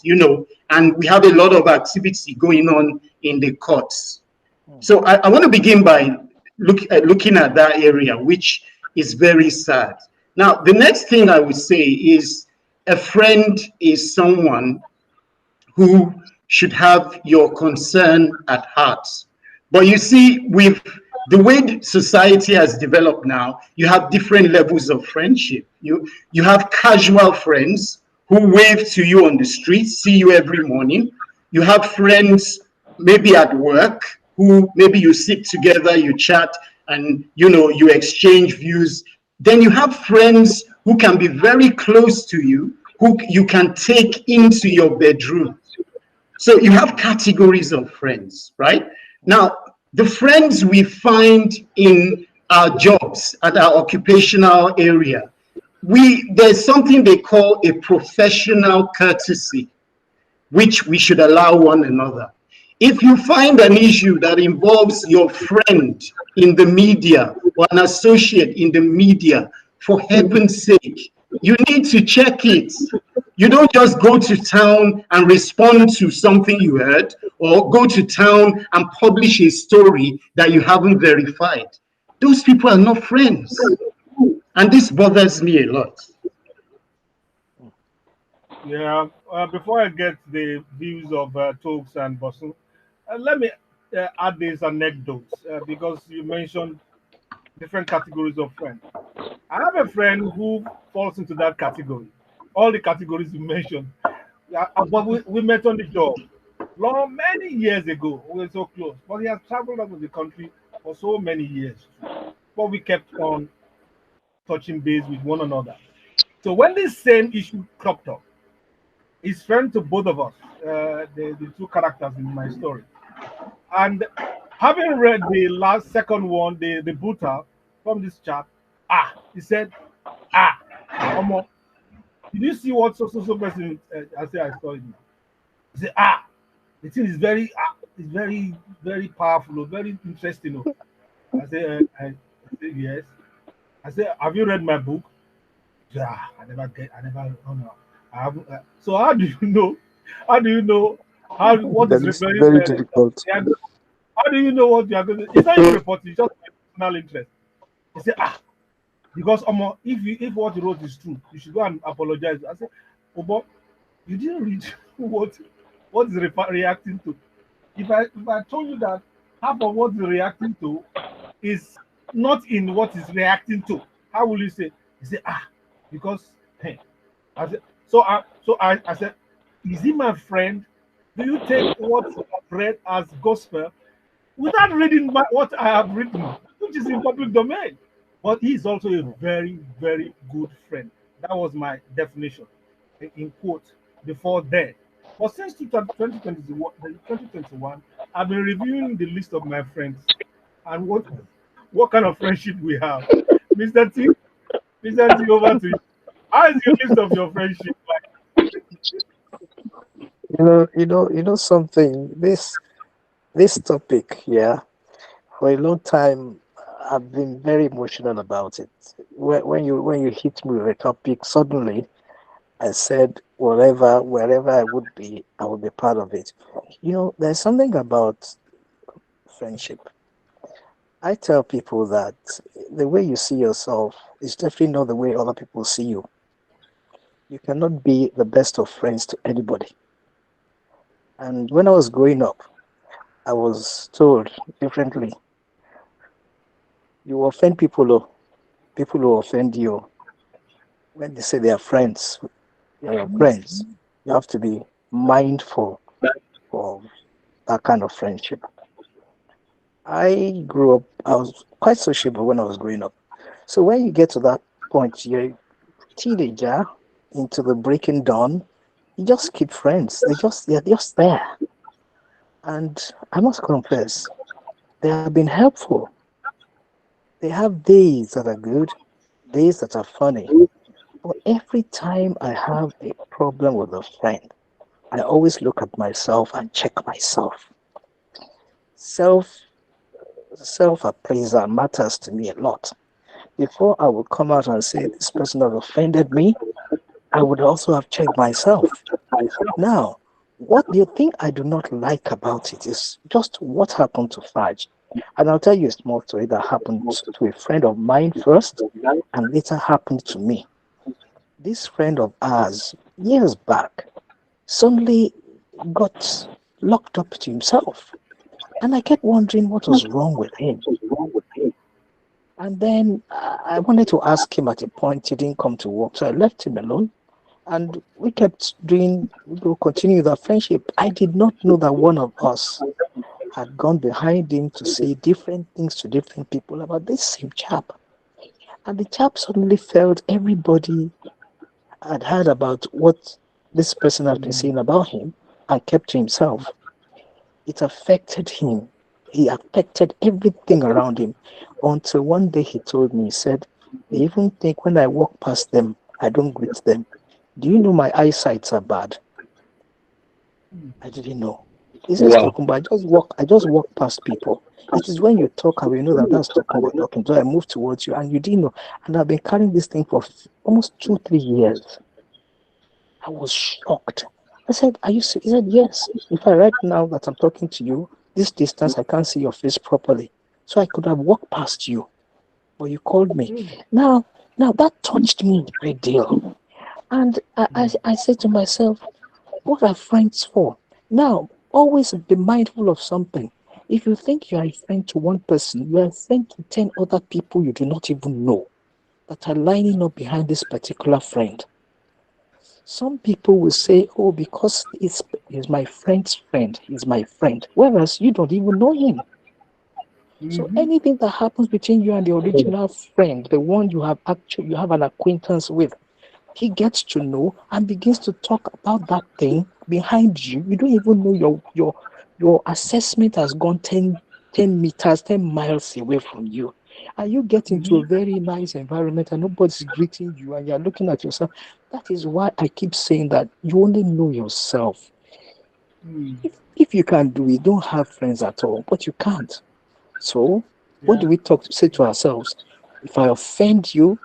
and we have a lot of activity going on in the courts. So I want to begin by looking at that area, which is very sad. Now, the next thing I would say is a friend is someone who should have your concern at heart. But you see, with the way society has developed now, you have different levels of friendship. You have casual friends who wave to you on the street, see you every morning. You have friends maybe at work who maybe you sit together, you chat, and you exchange views. Then you have friends who can be very close to you, who you can take into your bedroom. So you have categories of friends, right? Now, the friends we find in our jobs, at our occupational area, there's something they call a professional courtesy, which we should allow one another. If you find an issue that involves your friend in the media or an associate in the media, for heaven's sake, you need to check it. You don't just go to town and respond to something you heard, or go to town and publish a story that you haven't verified. Those people are not friends. And this bothers me a lot. Yeah. Before I get the views of Tokes and Bosun, let me add this anecdote because you mentioned different categories of friends. I have a friend who falls into that category. All the categories you mentioned. Yeah, but we met on the job many years ago. We were so close. But he has traveled out of the country for so many years. But we kept on touching base with one another. So when this same issue cropped up, he's friend to both of us, the two characters in my story. And having read the second one, the booter from this chat, he said, Omo, did you see what so person? I said I saw it now. He said, the thing is very very powerful, very interesting. I said, I said yes. I said, have you read my book? Yeah, I never. Oh no, I haven't. So how do you know? How do you know? What That is is referring? very difficult. How do you know what you are going to? It's not even reporting. It's just personal interest. He said, because if what you wrote is true, you should go and apologize. I said, oh, but you didn't read what is reacting to. If I told you that half of what you're reacting to is not in what is reacting to, how will you say? He said, because hey, I said, I said, is he my friend? Do you take what I've read as gospel without reading what I have written, which is in public domain? But he is also a very, very good friend. That was my definition, in quote, before then. But since 2021, I've been reviewing the list of my friends and what kind of friendship we have. Mr. T, Mr. T, over to you. How is your list of your friendship like? Something. This topic, yeah, for a long time, I've been very emotional about it. When you hit me with a topic, suddenly I said, wherever I would be, I would be part of it. There's something about friendship. I tell people that the way you see yourself is definitely not the way other people see you. You cannot be the best of friends to anybody. And when I was growing up, I was told differently. You offend people, people who offend you. When they say they are friends, they are your friends. You have to be mindful of that kind of friendship. I grew up, I was quite sociable when I was growing up. So when you get to that point, you're a teenager into the breaking dawn, You just keep friends. They're just there. And I must confess, they have been helpful. They have days that are good, days that are funny. But every time I have a problem with a friend, I always look at myself and check myself. Self self appraisal matters to me a lot. Before I would come out and say this person has offended me, I would also have checked myself. Now, what do you think I do not like about it is just what happened to Faj. And I'll tell you a small story that happened to a friend of mine first and later happened to me. This friend of ours, years back, suddenly got locked up to himself. And I kept wondering what was wrong with him. And then I wanted to ask him at a point, he didn't come to work. So I left him alone. And we will continue that friendship. I did not know that one of us had gone behind him to say different things to different people about this same chap. And the chap suddenly felt everybody had heard about what this person has been saying about him and kept to himself. It affected him. He affected everything around him until one day he told me, he said, they even think when I walk past them, I don't greet them. Do you know my eyesights are bad? I didn't know. He says, Wow. Tokumbo, I just walk past people. It is when you talk and we know that that's Tokumbo talking. So I move towards you and you didn't know. And I've been carrying this thing for almost 2, 3 years. I was shocked. I said, are you serious? He said, yes. In fact, right now that I'm talking to you, this distance, I can't see your face properly. So I could have walked past you, but you called me. Now that touched me a great deal. And I said to myself, what are friends for? Now, always be mindful of something. If you think you are a friend to one person, you are a friend to 10 other people you do not even know that are lining up behind this particular friend. Some people will say, oh, because he's my friend's friend, he's my friend, whereas you don't even know him. So anything that happens between you and the original friend, the one you have an acquaintance with, he gets to know and begins to talk about that thing behind you. You don't even know your assessment has gone 10 meters, 10 miles away from you. And you get into a very nice environment and nobody's greeting you and you're looking at yourself. That is why I keep saying that you only know yourself. If you can't do it, don't have friends at all, but you can't. So what do we say to ourselves? If I offend you,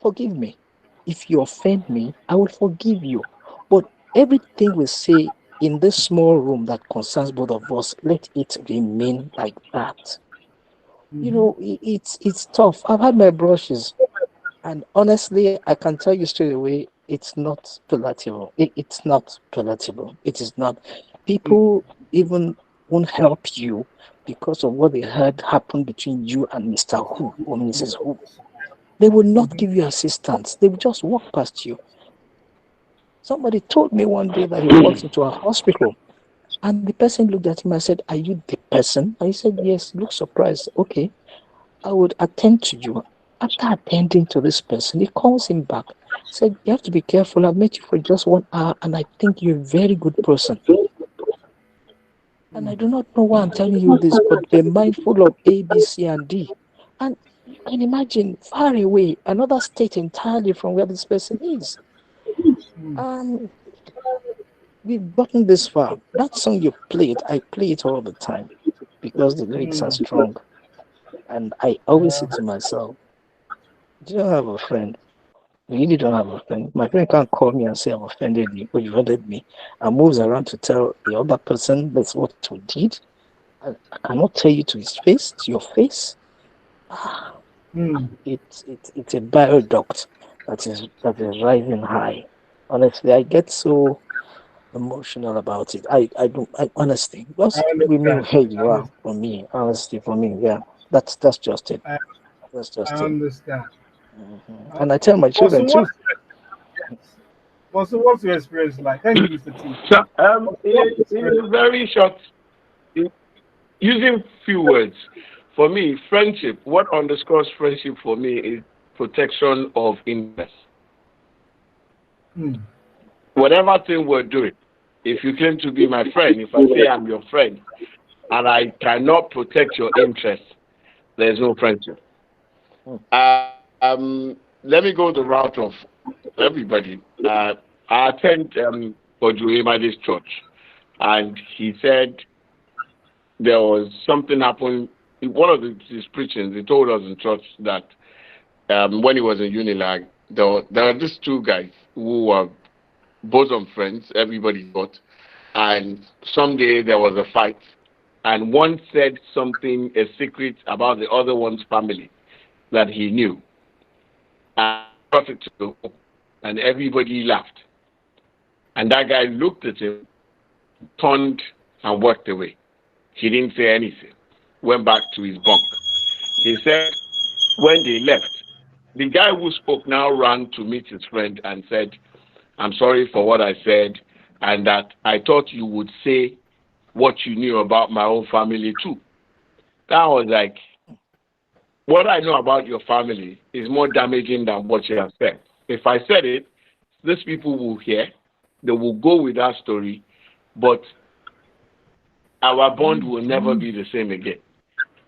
forgive me. If you offend me, I will forgive you. But everything we say in this small room that concerns both of us, let it remain like that. You know, it's tough. I've had my brushes, and honestly, I can tell you straight away, it's not palatable. It's not palatable. It is not. People even won't help you because of what they heard happened between you and Mr. Who or Mrs. Who. They will not give you assistance. They will just walk past you. Somebody told me one day that he walked into a hospital and the person looked at him and said, are you the person? And he said, yes. Look surprised. Okay, I would attend to you. After attending to this person, he calls him back. Said, you have to be careful. I've met you for just 1 hour and I think you're a very good person. And I do not know why I'm telling you this, but be mindful of A, B, C, and D. And you can imagine far away, another state entirely from where this person is. Um, we've gotten this far. That song you played, I play it all the time because the lyrics are strong. And I always say to myself, do you have a friend? You really don't have a friend. My friend can't call me and say I've offended you or you offended me and moves around to tell the other person that's what we did. I cannot tell you to his face, to your face. Ah, it's a bioduct that is rising high. Honestly, I get so emotional about it. I don't. I honestly, I just with me understand. where you I are. understand. For me, honestly, for me, yeah, that's just it. I, That's I just it. understand. Uh, And I tell my but so children too. what's what's your experience like? Thank you, Mr. T. So, What's your in experience? a very short, in, using few words, for me, friendship, what underscores friendship for me is protection of interest. Hmm. whatever thing we're doing, if you claim to be my friend, if I say I'm your friend, and I cannot protect your interests, there's no friendship. Let me go the route of everybody. I attend Ojuemadi's church, and he said there was something happened. In one of his preachings, he told us in church that when he was in Unilag, there were these two guys who were bosom friends, everybody thought, and someday there was a fight, and one said something, a secret about the other one's family that he knew, and brought it to the home, and everybody laughed. And that guy looked at him, turned, and walked away. He didn't say anything, went back to his bunk. He said, when they left, the guy who spoke now ran to meet his friend and said, I'm sorry for what I said, and that I thought you would say what you knew about my own family too. That was like, what I know about your family is more damaging than what you have said. If I said it, these people will hear, they will go with that story, but our bond will never be the same again.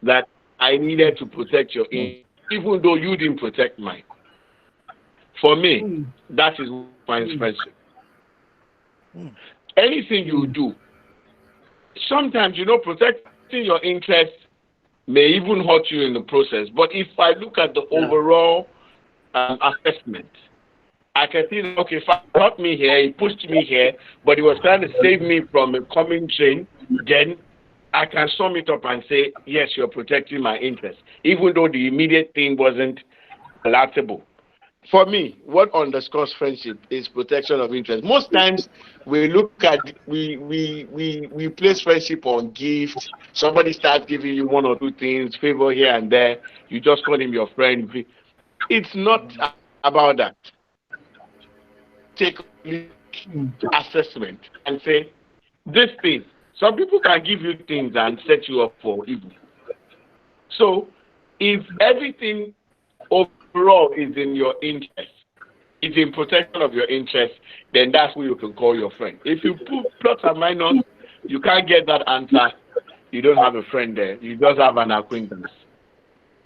That I needed to protect your interest, even though you didn't protect mine. For me, that is what defines friendship. Anything you do, sometimes, protecting your interest may even hurt you in the process. But if I look at the overall assessment, I can see that, okay, if he hurt me here, he pushed me here, but he was trying to save me from a coming train, then I can sum it up and say, yes, you're protecting my interest, even though the immediate thing wasn't palatable. For me, what underscores friendship is protection of interest. Most times we look at we place friendship on gifts. Somebody starts giving you one or two things, favor here and there. You just call him your friend. It's not about that. Take assessment and say this thing. Some people can give you things and set you up for evil. So if everything overall is in your interest, it's in protection of your interest, then that's who you can call your friend. If you put plus and minus, you can't get that answer. You don't have a friend there. You just have an acquaintance.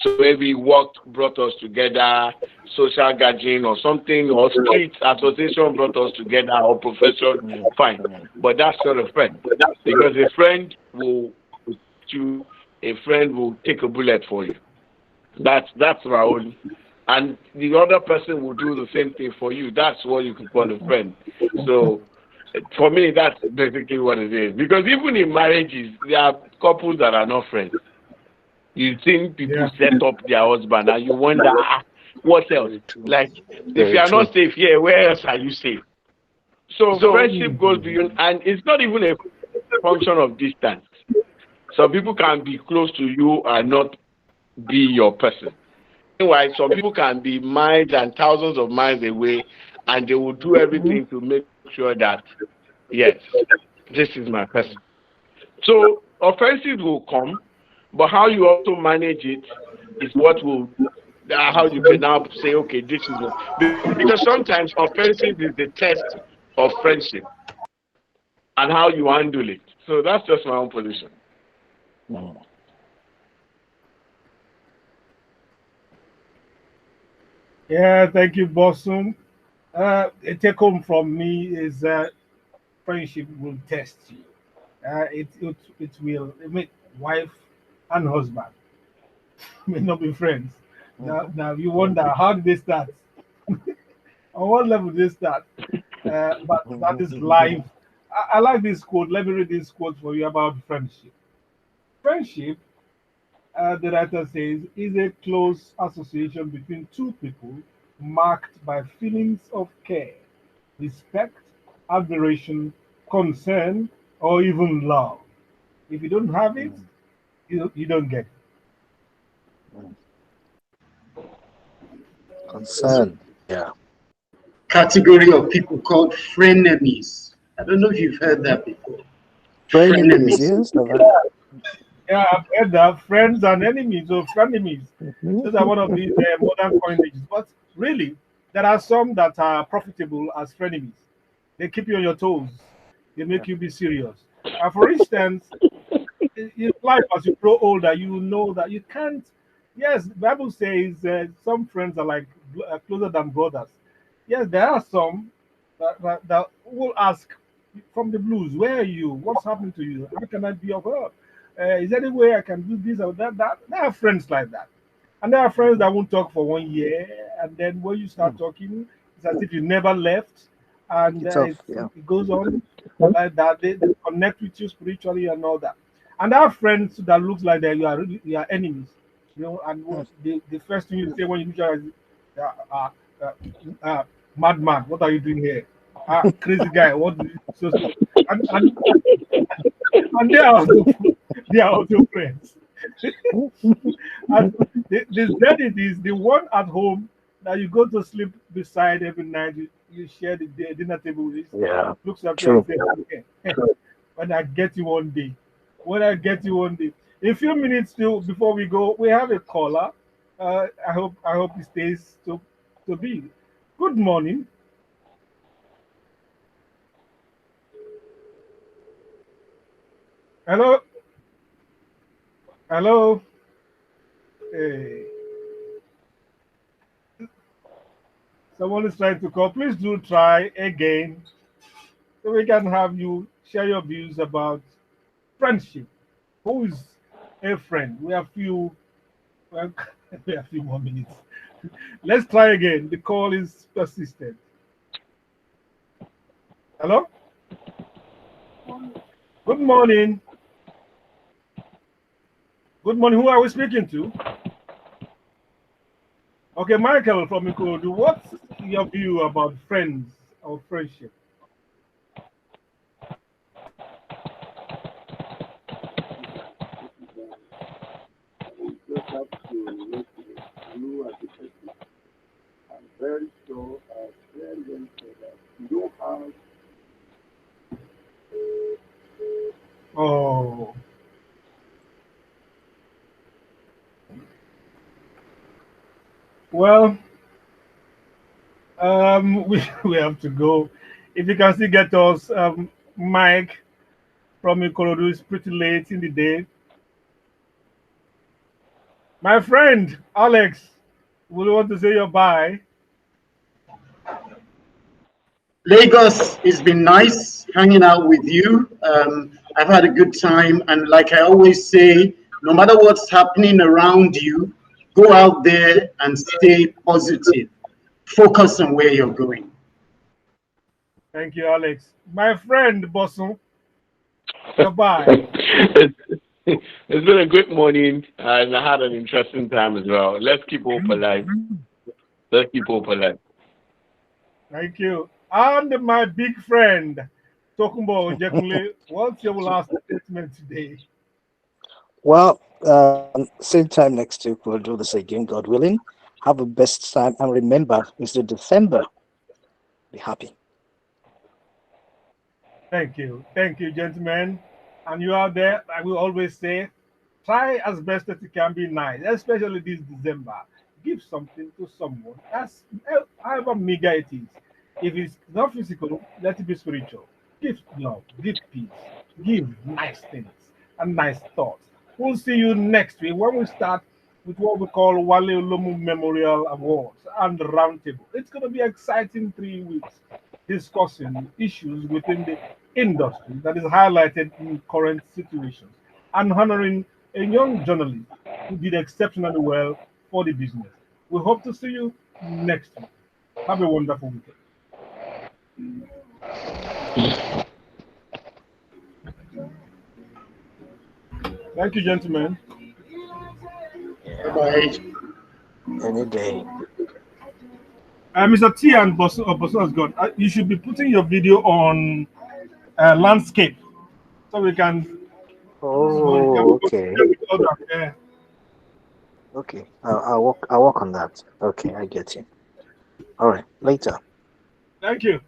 So maybe work brought us together, social gathering or something, or street association brought us together, or profession, fine. But that's not a friend. Because a friend will take a bullet for you. That's my own. And the other person will do the same thing for you. That's what you can call a friend. So for me, that's basically what it is. Because even in marriages, there are couples that are not friends. You think people set up their husband and you wonder, what else? Like, if you are not safe here, where else are you safe? So friendship goes beyond, and it's not even a function of distance. Some people can be close to you and not be your person. Meanwhile, some people can be miles and thousands of miles away, and they will do everything to make sure that, yes, this is my person. So offenses will come, but how you also manage it is what will, how you can now say, okay, this is what. Because sometimes offensive is the test of friendship and how you handle it. So that's just my own position. Yeah, thank you, Bossum. A take home from me is friendship will test you. It will make wife and husband may not be friends. Now you wonder how did they start? On what level did they start? But that is life. I like this quote. Let me read this quote for you about friendship. Friendship, the writer says, is a close association between two people marked by feelings of care, respect, admiration, concern, or even love. If you don't have it, you don't get it. Concern. Yeah. Category of people called frenemies. I don't know if you've heard that before. Frenemies, yes. Yeah, I've heard that friends and enemies or frenemies. Those are one of these modern coinages. But really, there are some that are profitable as frenemies. They keep you on your toes. They make you be serious. For instance, in life as you grow older, you know that you can't. Yes, the Bible says some friends are like closer than brothers. Yes, there are some that will ask from the blues, "Where are you? What's happening to you? How can I be of help? Is there any way I can do this or that?" There are friends like that, and there are friends that won't talk for 1 year, and then when you start talking, it's as if you never left, and It's off. Yeah. it goes on like that. They connect with you spiritually and all that. And I have friends that looks like that you are enemies, And Mm. the first thing you say when you meet each other is, uh, uh, madman, what are you doing here? Crazy guy, what do you so? And they are also friends. And the zenith is the one at home that you go to sleep beside every night. You share the dinner table with. Yeah. Looks at you and True. says, "Okay, when I get you one day, when I get you one day." In a few minutes still before we go, we have a caller. I hope he stays to be. Good morning. Hello, hello. Hey, someone is trying to call. Please do try again so we can have you share your views about friendship. Who is a friend? We have few. Well, we have few more minutes. Let's try again. The call is persistent. Hello. Good morning. Good morning. Who are we speaking to? Okay, Michael from Ikorodu. What's your view about friends or friendship? Oh, well, we have to go. If you can still get us, Mike from Ikorodu, it's pretty late in the day. My friend Alex, would you want to say your bye? Lagos, it's been nice hanging out with you. I've had a good time. And like I always say, no matter what's happening around you, go out there and stay positive. Focus on where you're going. Thank you, Alex. My friend Bosun, your bye. it's, it's been a great morning, and I had an interesting time as well. Let's keep hope alive. Let's keep hope alive. Thank you. And my big friend Tokumbo Ojekunle, what's your last statement today? Well, same time next week we'll do this again, God willing. Have a best time, and remember, it's the December. Be happy. Thank you, gentlemen. And you out there, I will always say, try as best as you can be nice, especially this December. Give something to someone, as however meager it is. If it's not physical, let it be spiritual. Give love, give peace, give nice things and nice thoughts. We'll see you next week when we start with what we call Wale Olomu Memorial Awards and Roundtable. It's going to be exciting 3 weeks discussing issues within the industry that is highlighted in current situations and honoring a young journalist who did exceptionally well for the business. We hope to see you next week. Have a wonderful weekend. Thank you, gentlemen. Bye Yeah. bye. Any day. Mr. T and Bosso has gone. You should be putting your video on landscape so we can Oh, okay. share with others. Okay. I'll work on that. Okay, I get you. All right. Later. Thank you.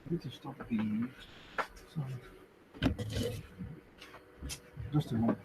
I need to stop the. Sorry, just a moment.